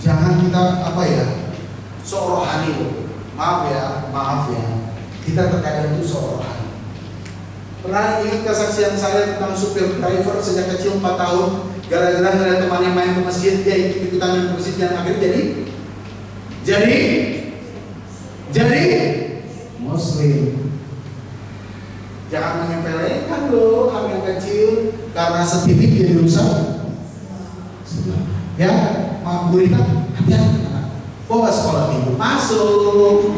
Speaker 2: Jangan kita apa ya, sok rohani loh. Maaf ya. Kita terkadang itu sok rohani. Pernah ingat kesaksian saya tentang supir driver sejak kecil 4 tahun, gara-gara ngeliat temannya main ke masjid, dia ikut-ikutan ke masjid dan akhirnya jadi muslim. Jangan menyepelekan loh hal yang kecil karena setitik jadi rusak. Ya, maaf Bu Rita, hati-hati. Bawa sekolah minggu masuk.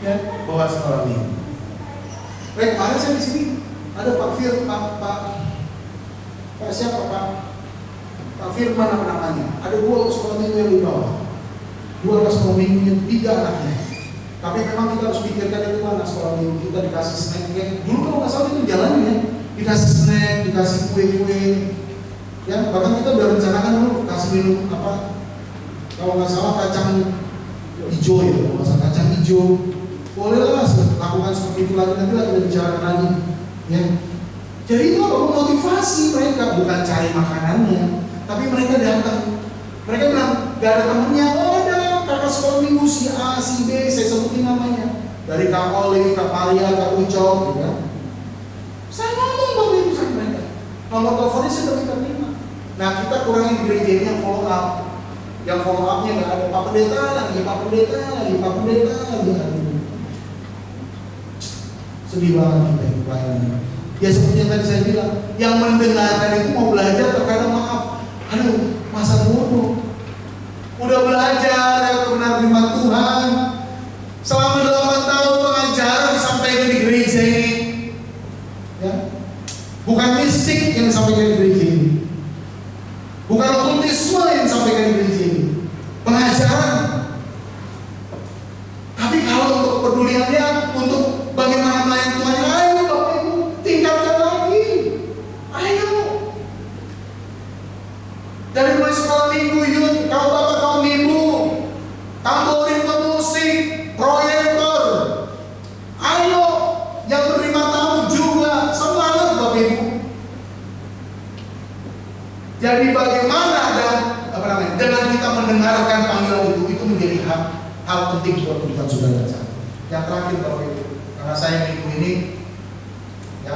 Speaker 2: Ya, bawa sekolah minggu. Kemarin saya di sini ada Pak siapa Pak Firman apa namanya? Ada 2 sekolah minggu yang di bawah. 2 sekolah minggunya 3 anaknya. Tapi memang kita harus pikirkan itu mana sekolah minggu kita dikasih snack ya. Dulu kalau nggak salah itu jalan ya, dikasih snack, dikasih kue-kue, ya bahkan kita udah rencanakan dulu kasih minum apa? Kalau nggak salah kacang hijau ya, kalau nggak salah kacang hijau, bolehlah lakukan seperti itu lagi, nanti lagi bicarakan lagi, ya. Jadi itu apa? Motivasi mereka bukan cari makanannya, tapi mereka datang. Mereka bilang gak ada temennya, oh ada kakak sekolah minggu si A, si B, saya sebutin namanya. Dari Kak Olive, Kak Maria, Kak Ucok, gitu kan. Saya ngomong bahwa itu sama mereka. Nomor teleponnya saya udah minta terima. Nah kita kurangin di gereja ini yang follow up. Yang follow upnya gak ada Pak Pendeta lagi, Pak Pendeta lagi, Pak Pendeta lagi. Sedih banget kita pelayanan. Ya seperti yang tadi saya bilang, yang mendengarkan itu mau belajar terkadang maaf. Aduh, masa bodoh. Udah belajar ya kebenaran firman Tuhan. Selama 8 tahun pengajaran disampaikan di gereja ini. Ya. Bukan mistik yang disampaikan di gereja ini. Bukan okultisme yang disampaikan di gereja ini. Pengajaran. Tapi kalau untuk kepeduliannya, untuk bagaimana melayani Tuhan, ayo Bapak Ibu, tingkatkan lagi. Ayo. Dari mulai sekolah minggu, yuk, kalau Bapak kaum ibu, tamborin pemusik, proyektor. Ayo, yang menerima tamu juga, semangat Bapak Ibu. Jadi bagaimana dengan kita mendengarkan panggilan itu menjadi hal penting buat kehidupan saudara dan saya. Yang terakhir Bapak Ibu, karena saya minggu ini, ya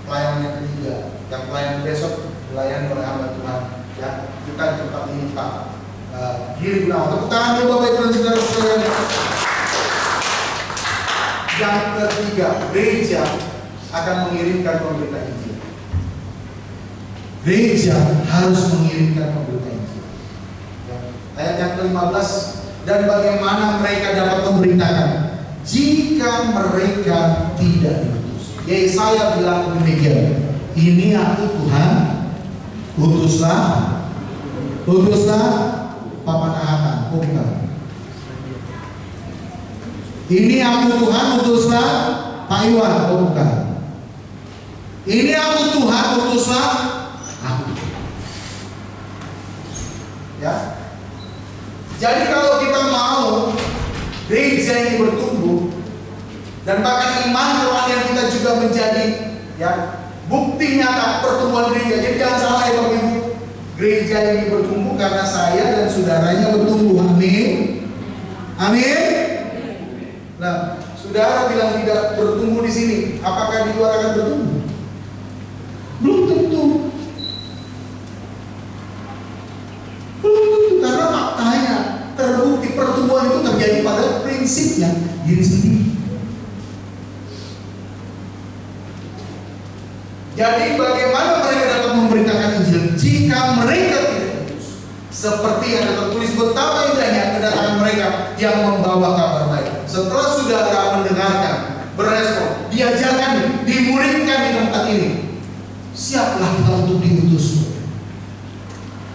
Speaker 2: pelayanan yang ketiga, yang pelayanan besok dilayani oleh hamba Tuhan. Ya, kita di tempat ini Pak Giri Gunawan. Tepuk tangan dulu Bapak Ibu dan saudara-saudara. Yang ketiga, gereja akan mengirimkan pemberita Injil. Gereja harus mengirimkan pemberita Injil. Ya. Ayat yang ke-15, dan bagaimana mereka dapat memberitakan jika mereka tidak diutus. Yesaya bilang demikian. Ini aku Tuhan, utuslah Papa Nahatan. Bukan. Ini aku Tuhan, utuslah Pak Iwan. Bukan. Ini aku Tuhan, utuslah aku. Ya. Jadi kalau kita mau gereja ini bertumbuh dan bahkan iman rohani kita juga menjadi ya bukti nyata pertumbuhan gereja. Jadi jangan salah ya Bapak Ibu. Gereja ini bertumbuh karena saya dan saudaranya bertumbuh. Amin. Amin. Nah, saudara bilang tidak bertumbuh di sini, apakah di luar akan bertumbuh? Belum tentu. Belum tentu karena faktanya terbukti pertumbuhan itu terjadi pada prinsipnya diri sendiri. Jadi bagaimana mereka dapat memberitakan Injil jika mereka tidak diutus? Seperti yang ada tertulis, betapa indahnya kedatangan mereka yang membawa kabar baik. Setelah saudara mendengarkan, berespon, diajarkan, dimuridkan di tempat ini, siaplah kita untuk diutus.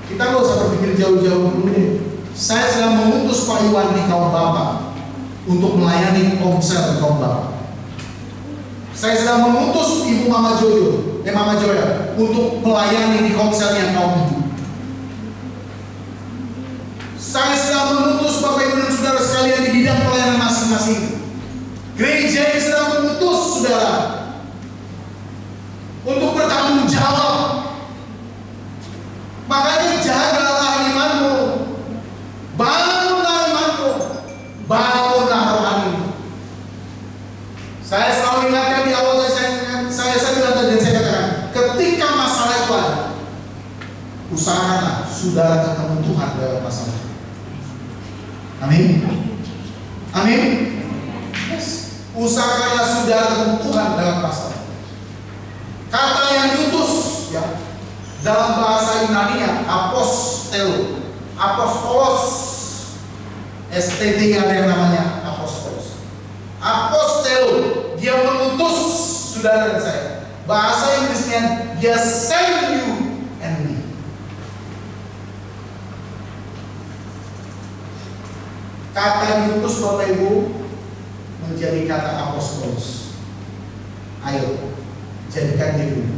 Speaker 2: Kita nggak usah berpikir jauh-jauh dulu deh. Saya sedang mengutus Pak Iwan di kaum Bapak untuk melayani komsel di kaum Bapak. Saya sedang mengutus Ibu Mama Joya untuk melayani di komselnya kaum ibu. Saya sedang mengutus Bapak Ibu dan saudara sekalian di bidang pelayanan masing-masing. Gereja ini sedang mengutus saudara untuk bertanggung jawab. Makanya jagalah imanmu, bangunlah imanmu, bangunlah rohanimu. Saya selalu ingatkan di awal saya bilang tadi dan saya katakan, ketika masalah itu ada, usahakanlah saudara ketemu Tuhan dalam masalah. Amin. Amin. Yes. Usahakanlah saudara ketemu Tuhan dalam masalah. Kata yang diutus, ya, dalam bahasa Yunani apostelo, apostolos, STT ada yang namanya apostolos. Apostelo, dia mengutus saudara dan saya. Bahasa Inggrisnya, dia send you and me. Kata diutus Bapak Ibu menjadi kata apostolos. Ayo, jadikan dirimu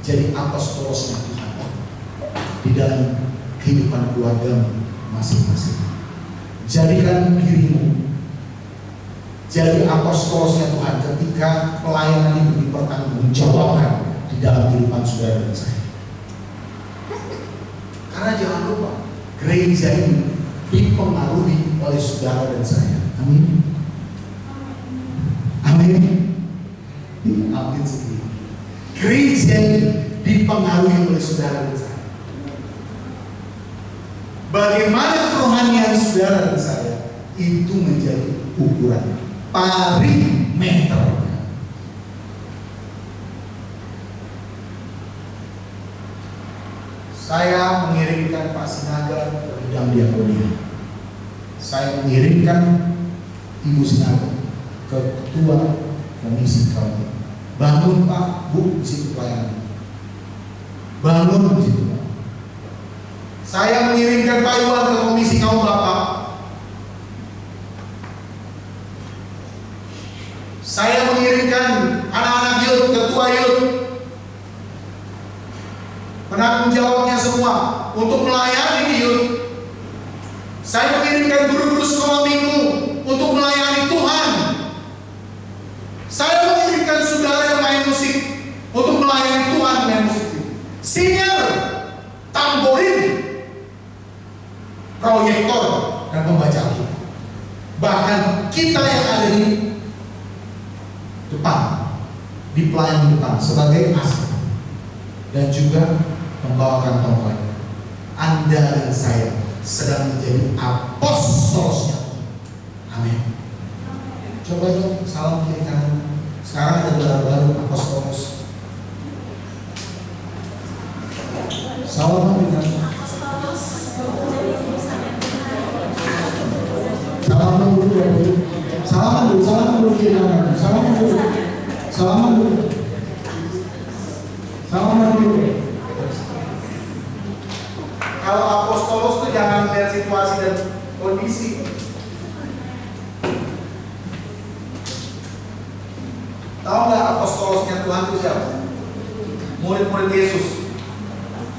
Speaker 2: jadi apostolosnya Tuhan di dalam kehidupan keluarga masing-masing. Jadikan dirimu jadi apostolosnya Tuhan ketika pelayanan itu dipertanggungjawabkan di dalam kehidupan saudara dan saya. Karena jangan lupa, gereja ini dipengaruhi oleh saudara dan saya. Amin. Amin. Amin sendiri. Gereja ini dipengaruhi oleh saudara dan saya. Bagaimana kerohanian saudara dan saya itu menjadi ukuran parameternya. Saya mengirimkan Pak Sinaga ke bidang diakonia. Saya mengirimkan Ibu Sinaga ke ketua komisi kaum. Bangun Pak, Bu, di situ pelayanan. Bangun di situ Pak. Saya mengirimkan Pak Iwan ke komisi kaum Bapak. Saya mengirimkan anak-anak youth, ketua youth, penanggung jawabnya semua untuk melayani di youth. Saya mengirimkan guru-guru sekolah minggu untuk melayani Tuhan. Saya mengirimkan saudara yang main musik untuk melayani Tuhan dengan musik. Singer, tamborin, proyektor, dan pembaca Alkitab. Bahkan kita yang ada di depan, di pelayanan depan sebagai asisten dan juga membawakan tongkat. Anda dan saya sedang menjadi apostolosnya. Amin. Coba dong salam kiri kanan. Sekarang ada baru-baru apostolos. Salam dengan salam dulu ya. Salaman dulu kiri kanan. Salaman dulu. Kalau apostolos tuh jangan lihat situasi dan kondisi. Tahu nggak apostolosnya Tuhan itu siapa? Murid-murid Yesus.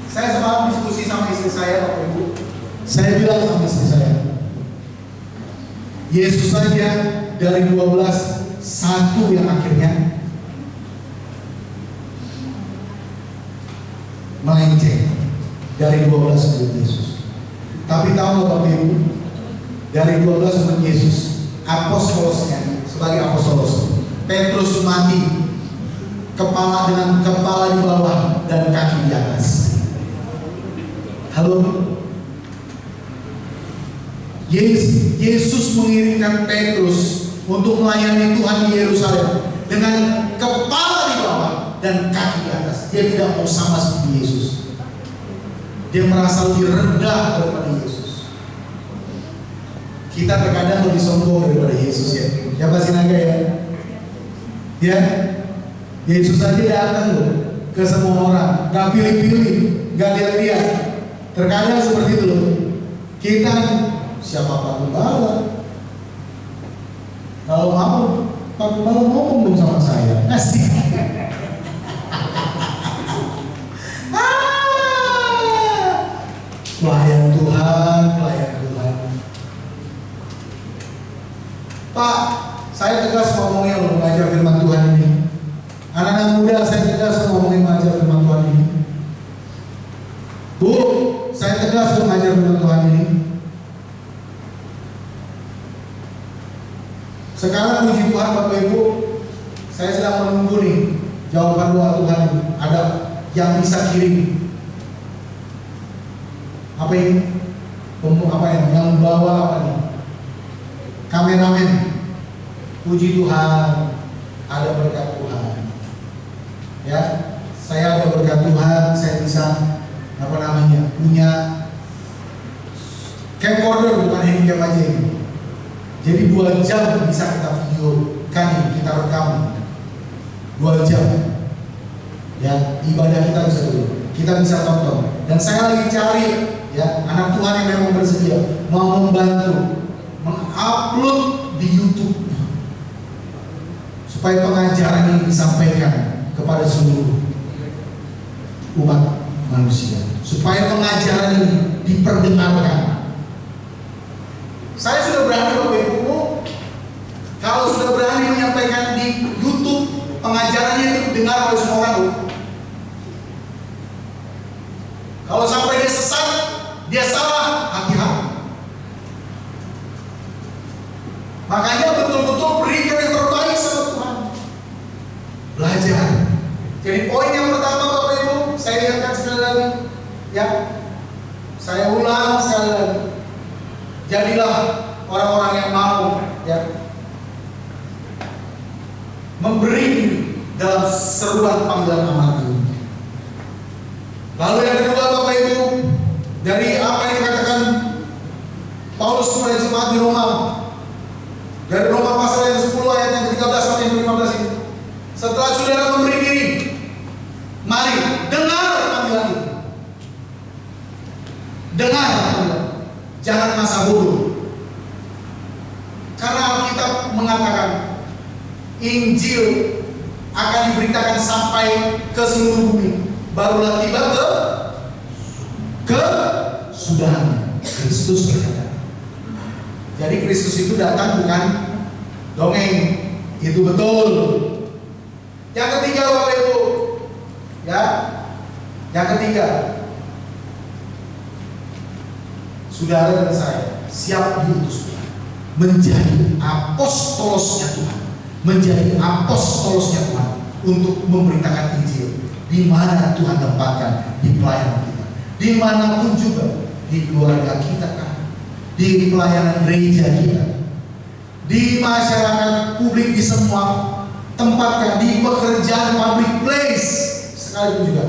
Speaker 2: Saya semalam diskusi sama istri saya, Bapak Ibu. Saya bilang sama istri saya, Yesus saja dari 12 satu yang akhirnya melenceng dari 12 murid Yesus. Tapi tahu nggak Bapak Ibu? Dari 12 murid Yesus, apostolosnya sebagai apostolos, Petrus mati, kepala dengan kepala di bawah dan kaki di atas. Halo. Yesus mengirimkan Petrus untuk melayani Tuhan di Yerusalem dengan kepala di bawah dan kaki di atas. Dia tidak mau sama seperti Yesus. Dia merasa lebih rendah daripada Yesus. Kita terkadang lebih sombong daripada Yesus ya. Ya pasti naga ya. Ya, Yesus saja datang loh ke semua orang, gak pilih-pilih, gak lihat-lihat. Terkadang seperti itu loh. Kita siapa Pak Gembala? Kalau mau Pak Gembala ngomong dong sama saya. Asik. Pelayan Tuhan. Pak, saya tegas ngomongnya loh mengajar firman Tuhan ini. Anak-anak muda saya tegas ngomongin mengajar firman Tuhan ini. Bu, saya tegas mengajar firman Tuhan ini. Sekarang puji Tuhan Bapak Ibu, saya sedang menunggu nih jawaban doa Tuhan ini. Ada yang bisa kirim apa ini? Apa yang bawa apa nih? Kameramen. Puji Tuhan, ada berkat Tuhan. Ya, saya ada berkat Tuhan, saya bisa punya camcorder, bukan handicap aja ini. Jadi 2 jam bisa kita video kan, kita rekam 2 jam. Ya, ibadah kita bisa dulu, kita bisa tonton. Dan saya lagi cari ya anak Tuhan yang memang bersedia mau membantu mengupload di YouTube supaya pengajaran ini disampaikan kepada seluruh umat manusia, supaya pengajaran ini diperdengarkan. Saya sudah berani Bapak Ibu, kalau sudah berani menyampaikan di YouTube, pengajarannya itu didengar oleh semua orang. Kalau sampai dia sesat, dia salah, hati-hati. Makanya betul-betul berikan yang terbaik sama Tuhan. Belajar. Jadi poin yang pertama Bapak Ibu, saya ingatkan sekali lagi, ya, saya ulang sekali lagi. Jadilah orang-orang yang mau, ya, memberi dalam seruan panggilan amanat ini. Lalu yang kedua Bapak Ibu, dari apa yang dikatakan Paulus kepada jemaat di Roma, dari Roma pasal yang 10 ayat yang ke-13 sampai yang ke-15 ini. Setelah saudara memberi diri, mari dengar panggilan itu. Dengar panggilan. Jangan masa bodoh. Karena Alkitab mengatakan Injil akan diberitakan sampai ke seluruh bumi. Barulah tiba ke sudahannya. Kristus datang. Jadi Kristus itu datang bukan dongeng. Itu betul. Yang ketiga Bapak Ibu, ya, yang ketiga, saudara dan saya siap diutus Tuhan menjadi apostolosnya Tuhan, menjadi apostolosnya Tuhan untuk memberitakan Injil di mana Tuhan tempatkan di pelayanan kita, dimanapun juga, di keluarga kita kan, di pelayanan gereja kita, di masyarakat publik, di semua tempat kan, di pekerjaan public place sekalipun juga.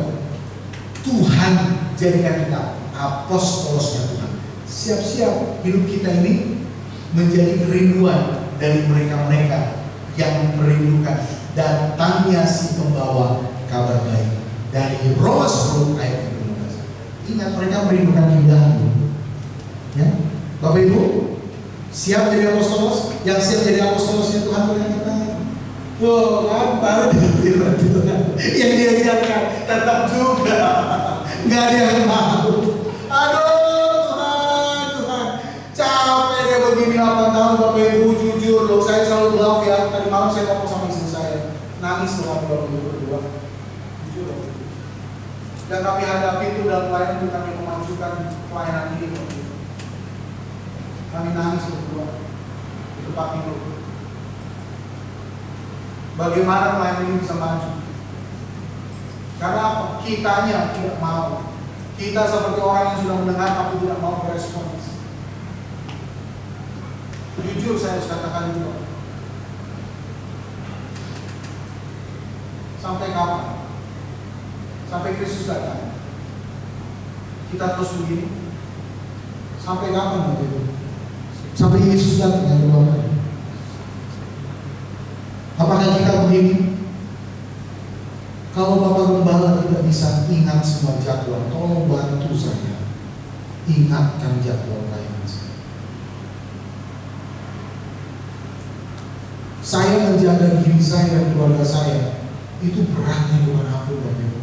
Speaker 2: Tuhan jadikan kita apostolosnya Tuhan. Siap-siap hidup kita ini menjadi kerinduan dari mereka-mereka yang merindukan datangnya si pembawa kabar baik. Dari Roma 10 ayat 15. Ingat, mereka merindukan keindahan. Ya, Bapak Ibu, siap jadi apostolos? Yang siap jadi apostolosnya Tuhan berkata, "Wah, kan baru dengan Tuhan yang diajarkan tetap juga nggak ada yang mau." Aduh Tuhan, capek deh begini 8 tahun Bapak Ibu. Jujur loh, saya selalu bilang ya, tadi malam saya ngomong sama istri saya, nangis loh kami Bapak Ibu berdua. Jujur loh. Dan kami hadapi itu dalam pelayanan, kami memajukan pelayanan ini. Kami nangis berdua di tempat itu. Bagaimana pelayanan ini bisa maju? Karena apa? Kitanya tidak mau. Kita seperti orang yang sudah mendengar tapi tidak mau berespons. Jujur saya harus katakan itu. Sampai kapan? Sampai Kristus datang. Kita terus begini. Sampai kapan begitu? Sampai Yesus datang yang kedua. Apakah kita begini? Kalau Bapak Gembala tidak bisa ingat semua jadwal, tolong bantu saya ingatkan jadwal pelayanan saya. Saya menjaga diri saya dan keluarga saya itu beratnya Tuhan ampun Bapak Ibu.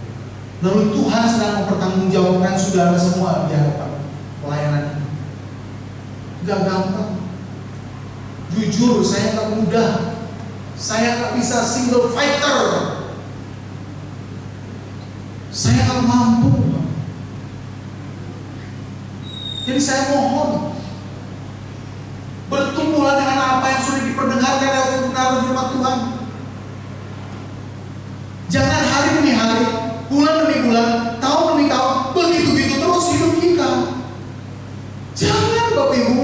Speaker 2: Lalu Tuhan sedang mempertanggungjawabkan saudara semua di hadapan pelayanan ini. Gak gampang. Jujur saya gak mudah. Saya gak bisa single fighter. Saya gak mampu. Jadi saya mohon, bertumbuhlah dengan apa yang sudah diperdengarkan lewat firman Tuhan. Jangan hari demi hari, bulan demi bulan, tahun demi tahun, begitu-begitu terus hidup kita. Jangan Bapak Ibu,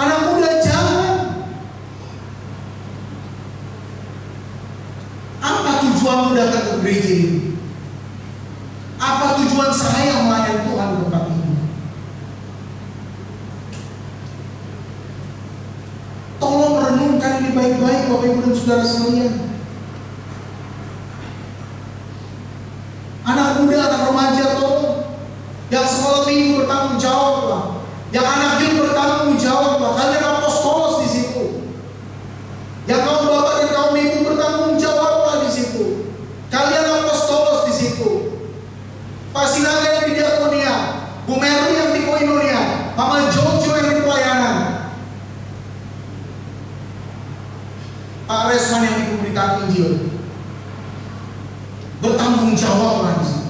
Speaker 2: anak muda jangan. Apa tujuanmu datang ke gereja ini? Apa tujuan saya melayani Tuhan di tempat ini? Tolong renungkan ini baik-baik Bapak Ibu dan saudara sekalian. Anak muda, anak remaja tolong. Yang sekolah minggu bertanggung jawab lah. Yang anak youth bertanggung jawab lah. Kalian apostolos di situ. tanggung jawab lah di situ.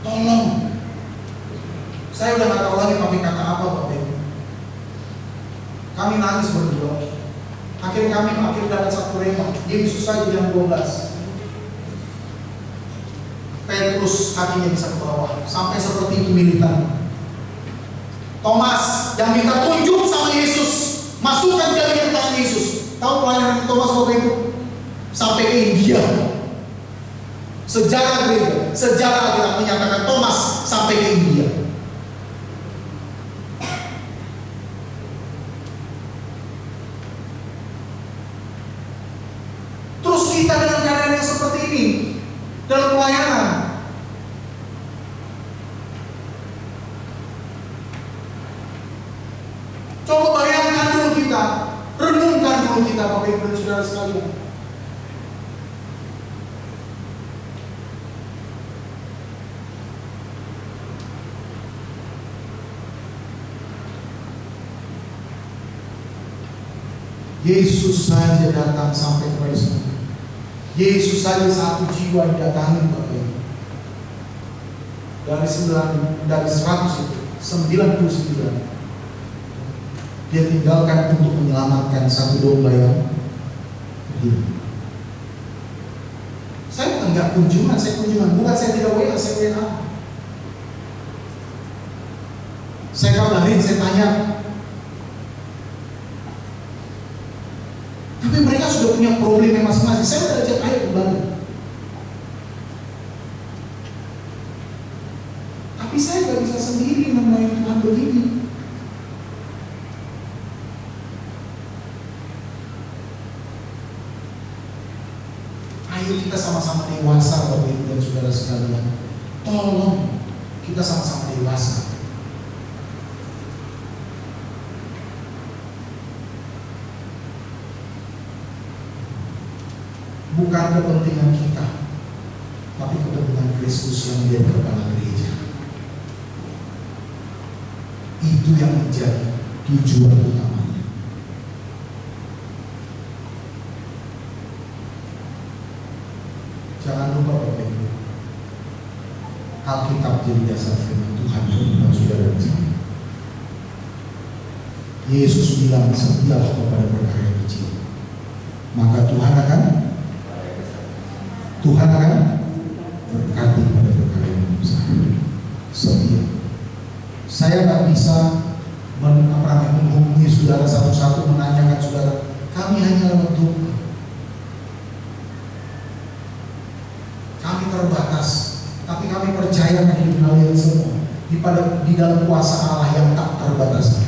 Speaker 2: Tolong. Saya udah gak tahu lagi pakai kata apa Bapak Ibu. Kami nangis berdua. Akhirnya kami dapat satu rema. Yesus saja yang 12. Petrus kakinya bisa ke bawah. Sampai seperti itu militan. Thomas yang minta tunjuk sama Yesus, masukkan jari ke tangan Yesus. Tahu pelayanan Thomas Bapak Ibu? Sampai ke India. Sejarah gereja, sejarah kita menyatakan Thomas sampai ke India. Terus kita dengan keadaan yang seperti ini dalam pelayanan, coba bayangkan dulu kita, renungkan dulu kita Bapak Ibu dan Saudara sekalian. Yesus saja datang sampai kepada semua. Yesus saja satu jiwa didatangi Bapak Ibu. Dari 100 itu 99 dia tinggalkan untuk menyelamatkan satu domba yang hidup. Saya enggak kunjungan, bukan saya tidak WA, saya WA. Saya kabarin, saya tanya. Tapi mereka sudah punya problemnya masing-masing. Saya udah ajak ayo kembali. Tapi saya nggak bisa sendiri melayani Tuhan begini. Ayo kita sama-sama dewasa Bapak Ibu dan Saudara sekalian. Tolong kita sama-sama dewasa. Bukan kepentingan kita, tapi kepentingan Kristus yang menjadi kepala gereja. Itu yang menjadi tujuan utamanya. Jangan lupa Bapak Ibu, Alkitab jadi dasar firman Tuhan untuk saudara dan saya. Yesus bilang, setialah kepada perkara yang kecil, maka Tuhan akan berkati pada perkara yang besar. Setia. Saya nggak bisa menghubungi saudara satu-satu, menanyakan saudara. Kami hanya lewat doa. Kami terbatas, tapi kami percaya akan hidup kalian semua di dalam kuasa Allah yang tak terbatas.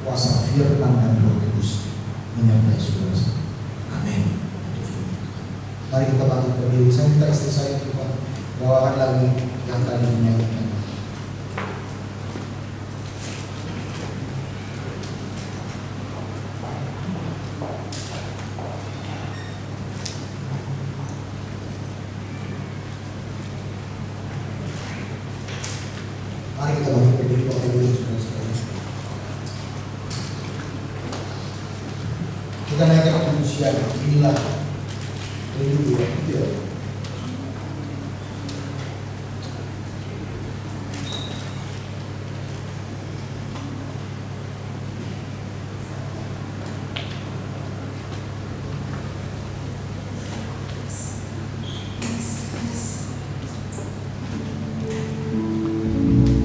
Speaker 2: Kuasa firman dan Roh Kudus menyertai saudara. Amin. Mari kita bangkit berdiri. Saya minta istri saya untuk bawakan lagi yang tadi menyanyikan. Mari kita bangkit berdiri Bapak Ibu dan Saudara sekalian. Kita naikkan manusia. Inilah itu ya.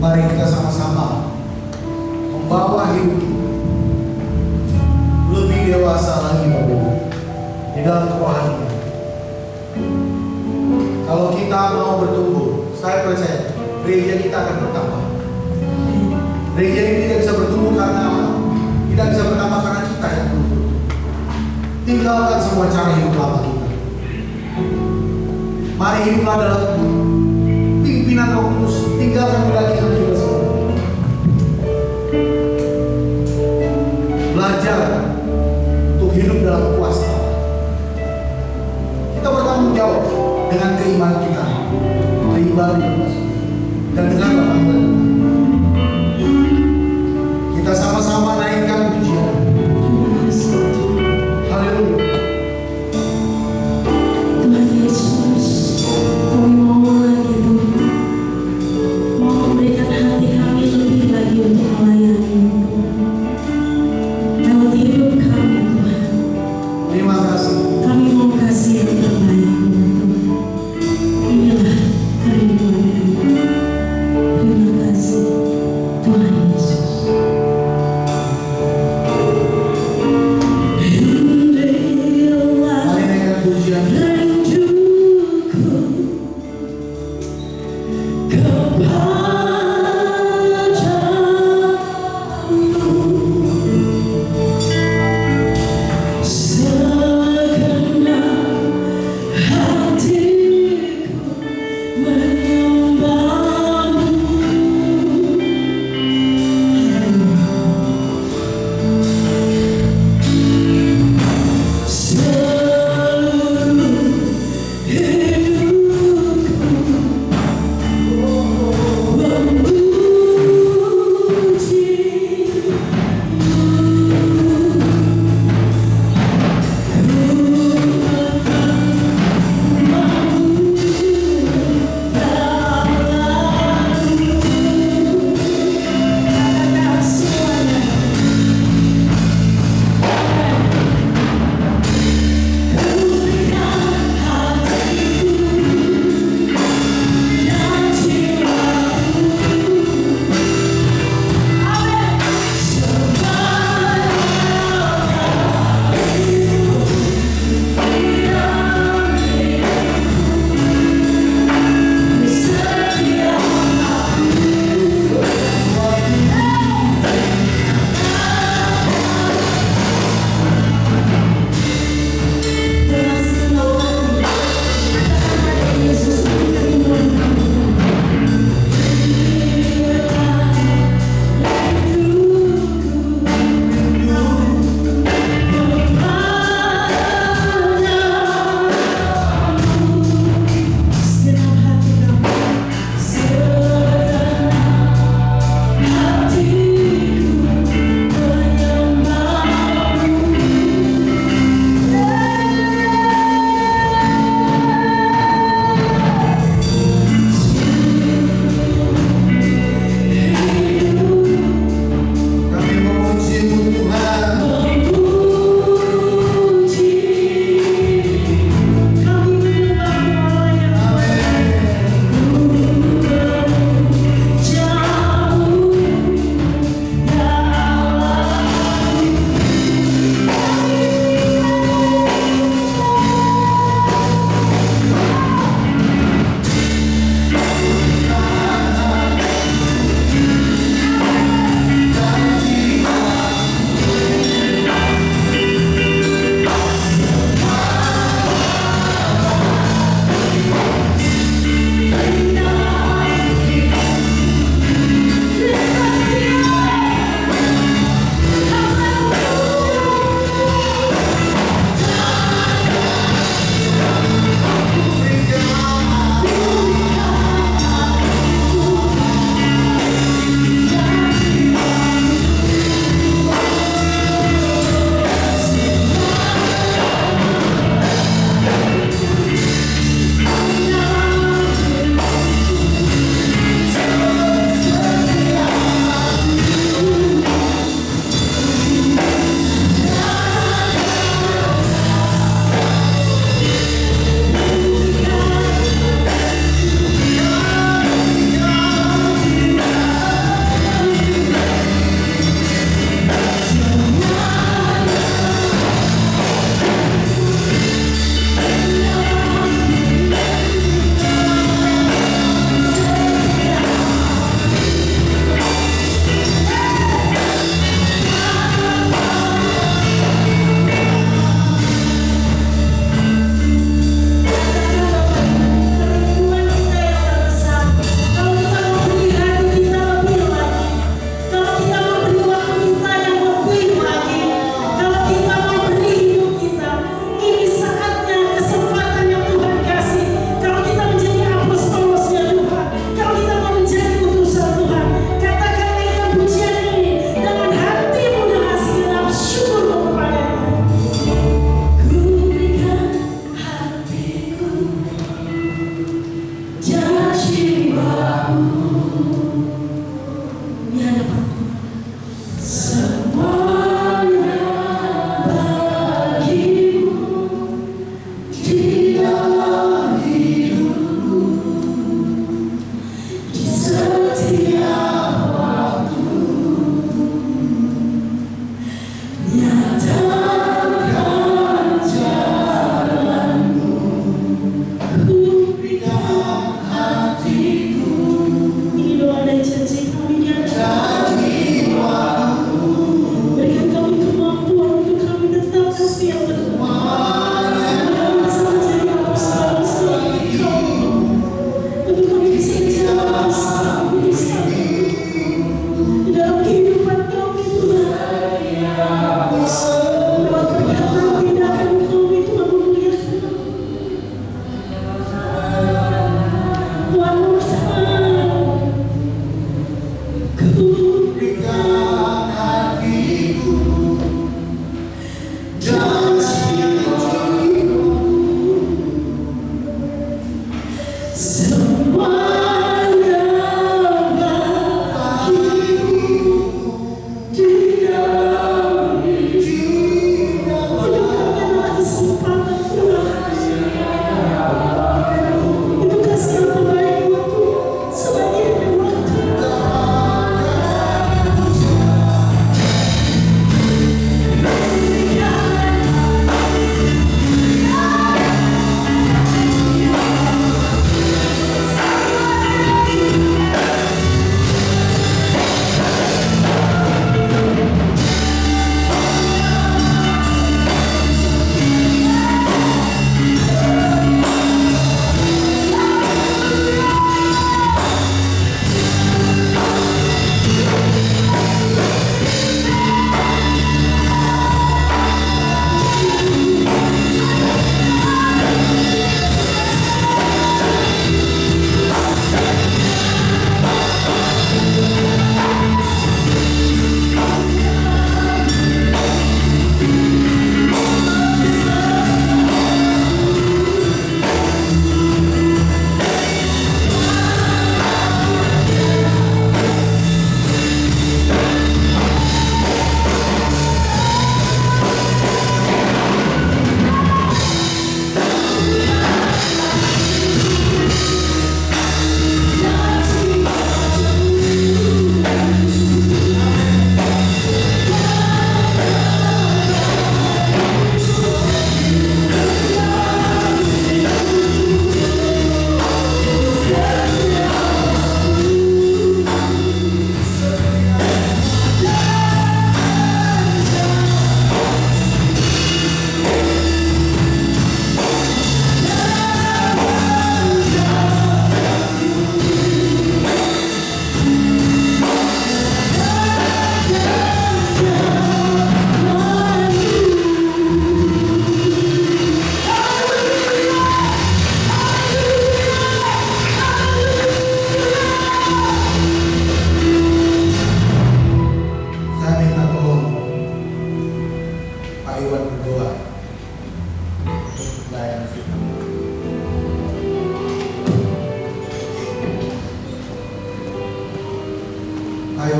Speaker 2: Mari kita sama-sama membawa hidup kita lebih dewasa lagi Bapak Ibu di dalam kerohanian. Kalau kita mau bertumbuh, saya percaya gereja kita akan bertambah. Gereja ini tidak bisa bertumbuh karena apa? Tidak bisa bertambah karena kita yang bertumbuh. Tinggalkan semua cara hidup lama kita. Mari hiduplah dalam pimpinan Roh Kudus. Tinggalkan kedagingan kita semua. Belajar untuk hidup dalam kuasa Allah. Kita bertanggung jawab dengan keimanan kita, beribadah dan dengan panggilan. berikan hatiku dan jiwaku. Semuanya bagiku di dalam itu kasih yang terbaik buatku selagi ada waktu. Ayo.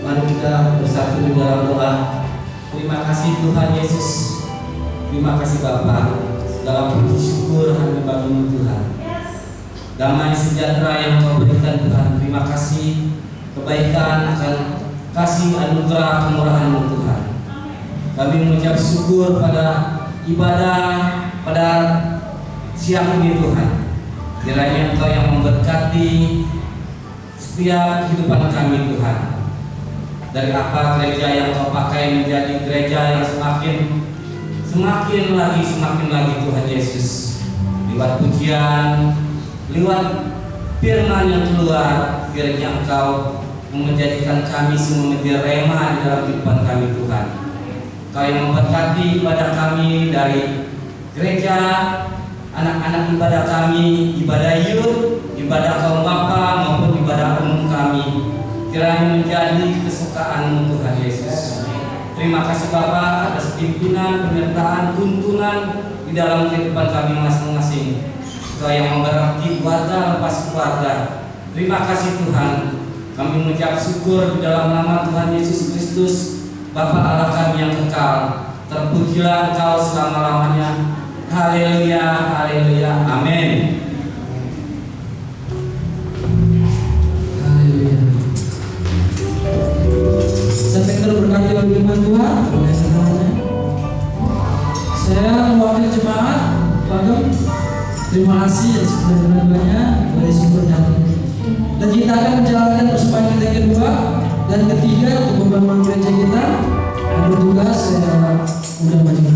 Speaker 4: Mari kita bersatu di dalam doa. Terima kasih Tuhan Yesus. Terima kasih Bapa. Segala puji syukur hanya bagi-Mu Tuhan. Damai sejahtera yang Kau berikan Tuhan. Terima kasih kebaikan akan kasih anugerah kemurahan-Mu Tuhan. Kami mengucap syukur pada ibadah pada siang ini Tuhan. Kiranya Engkau yang memberkati setiap kehidupan kami Tuhan. Dari apa gereja yang Kau pakai menjadi gereja yang semakin lagi Tuhan Yesus. Lewat pujian, lewat firman yang keluar, kiranya Engkau menjadikan kami semua menjadi rema di dalam kehidupan kami Tuhan. Kau yang memberkati ibadah kami dari gereja, anak-anak ibadah kami, ibadah youth, ibadah kaum bapa maupun ibadah umum kami. Kiranya menjadi kesukaan-Mu Tuhan Yesus. Terima kasih Bapa atas pimpinan, penyertaan, tuntunan di dalam kehidupan kami masing-masing. Kau yang memberkati keluarga lepas keluarga. Terima kasih Tuhan. Kami mengucap syukur di dalam nama Tuhan Yesus Kristus, Bapa Allah kami yang kekal. Terpujilah Engkau selama-lamanya. Haleluya, haleluya, amin.
Speaker 1: Haleluya. Sampai terberkati oleh firman Tuhan. Saya mewakili jemaat Bagem. Terima kasih yang sebenarnya dari sumber data. Dan kita akan menjalankan persembahan kita yang kedua dan ketiga untuk membangun gereja kita. Dan bertugas saya udah maju.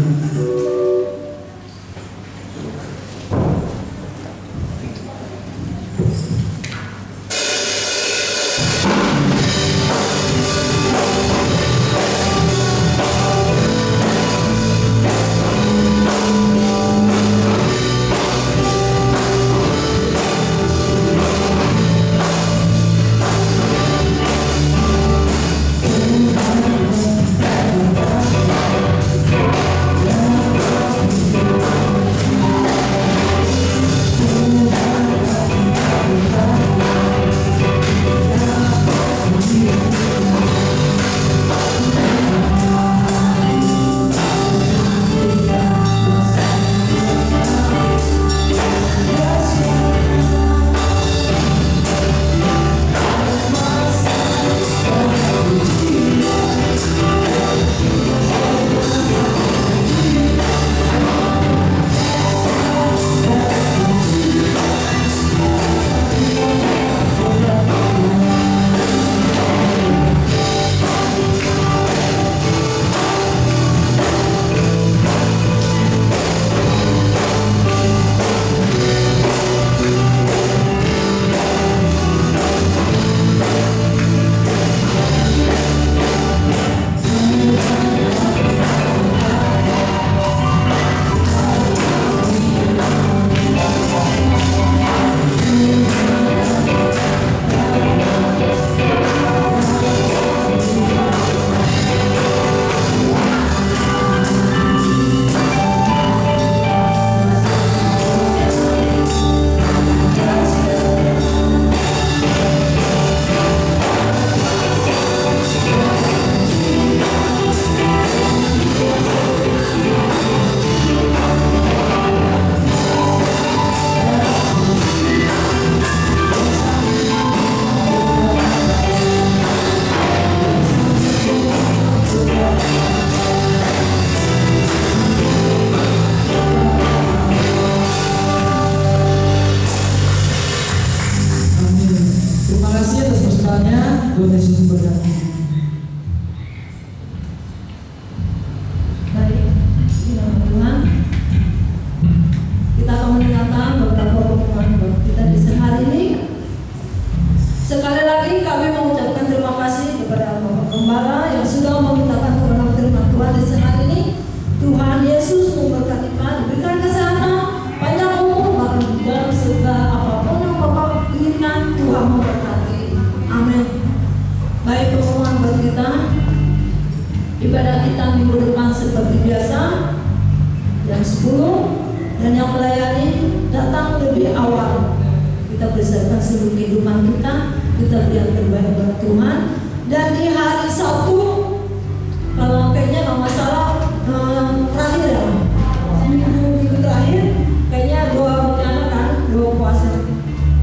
Speaker 1: kedepannya. Tuhan Yesus memberkati.
Speaker 5: Baik, di nama Tuhan, kita akan mendengarkan beberapa pengumuman buat kita di hari ini. Sekali lagi kami mengucapkan terima kasih kepada Bapak Gembala yang sudah memintakan kebenaran firman Tuhan di hari ini. Tuhan Yesus memberkati Pak, diberikan kesehatan, panjang umur, bahkan dalam segala apapun yang Bapak inginkan, Tuhan memberkati. Amin. Baik, pengumuman buat kita. Ibadah kita minggu depan seperti biasa jam 10, dan yang melayani datang lebih awal. Kita persiapkan seluruh kehidupan kita beri yang terbaik buat Tuhan. Dan di hari Sabtu, kalau kayaknya nggak masalah, terakhir ya, minggu terakhir, kayaknya doa bencana kan, doa puasa.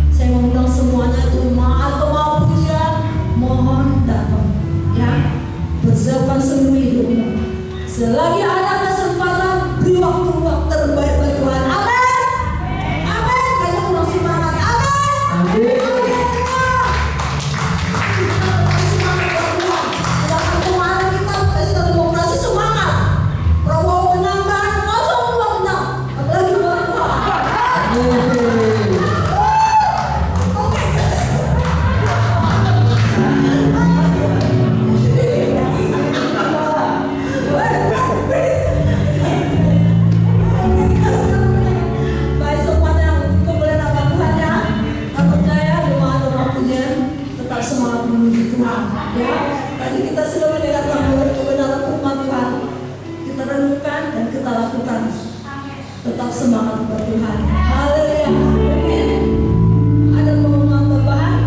Speaker 5: Saya mengundang semuanya tuh atau mau pujian, mohon datang ya. Persiapkan seluruh hidupmu. Selagi ada kesempatan, beri waktu terbaik buat Tuhan. Amin. Amin. Kayaknya kurang semangat. Amin.
Speaker 1: Amin.
Speaker 5: Tetap semangat buat Tuhan. Haleluya. Mungkin ada pengumuman tambahan?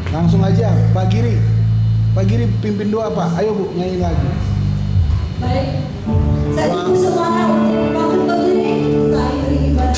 Speaker 2: Langsung aja, Pak Giri pimpin doa Pak. Ayo Bu, nyanyi lagi.
Speaker 5: Baik. Saya tunggu semuanya untuk bangun berdiri. Kita akhiri ibadah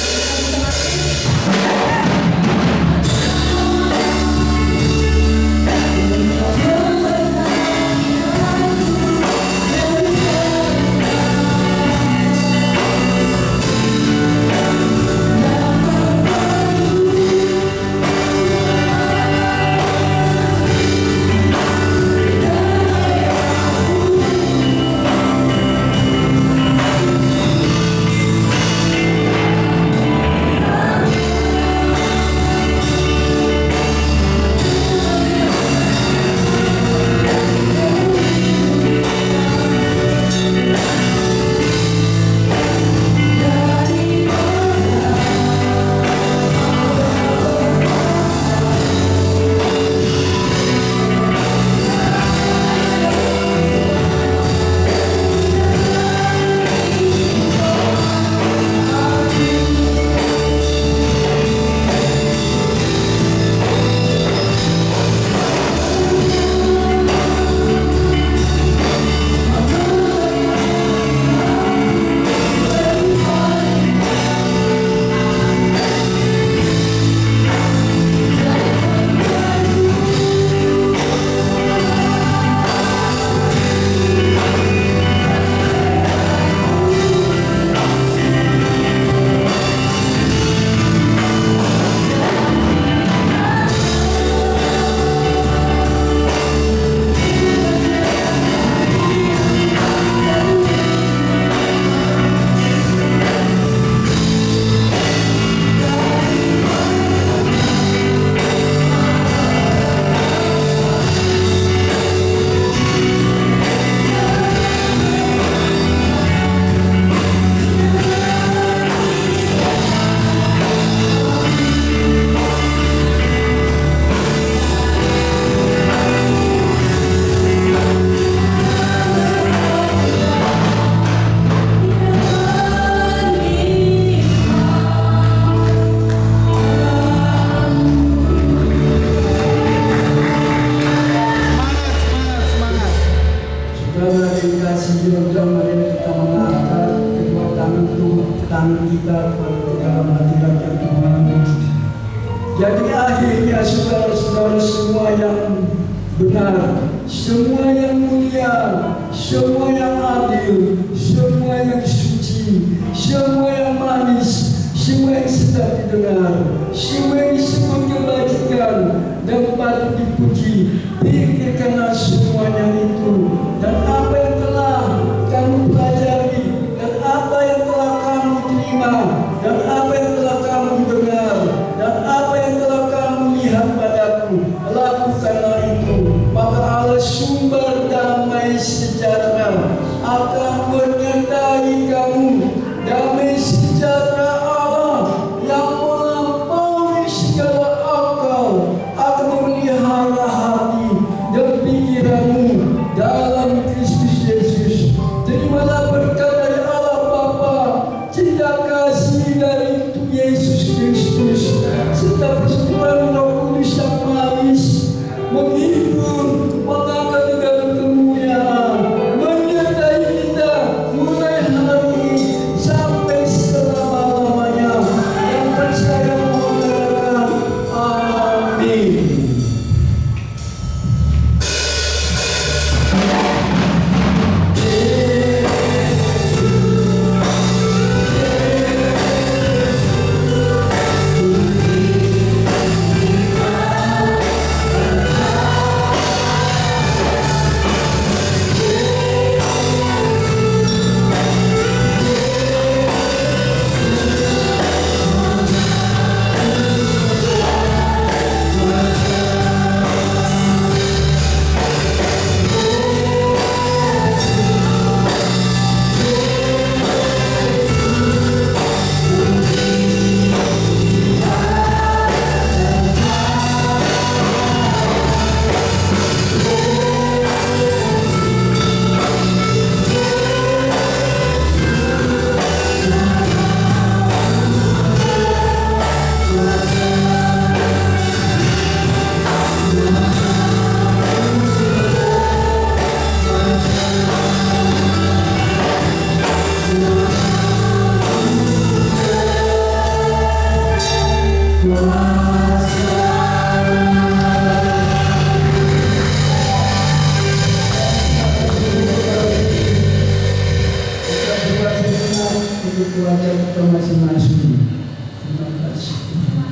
Speaker 5: kita di tengah ini.
Speaker 1: Jadi akhirnya saudara-saudara semua yang benar, semua yang mulia, semua yang adil, semua yang suci, semua yang manis, semua yang sedap didengar, semua yang disebut kebajikan dan patut keluarga kita masing-masing.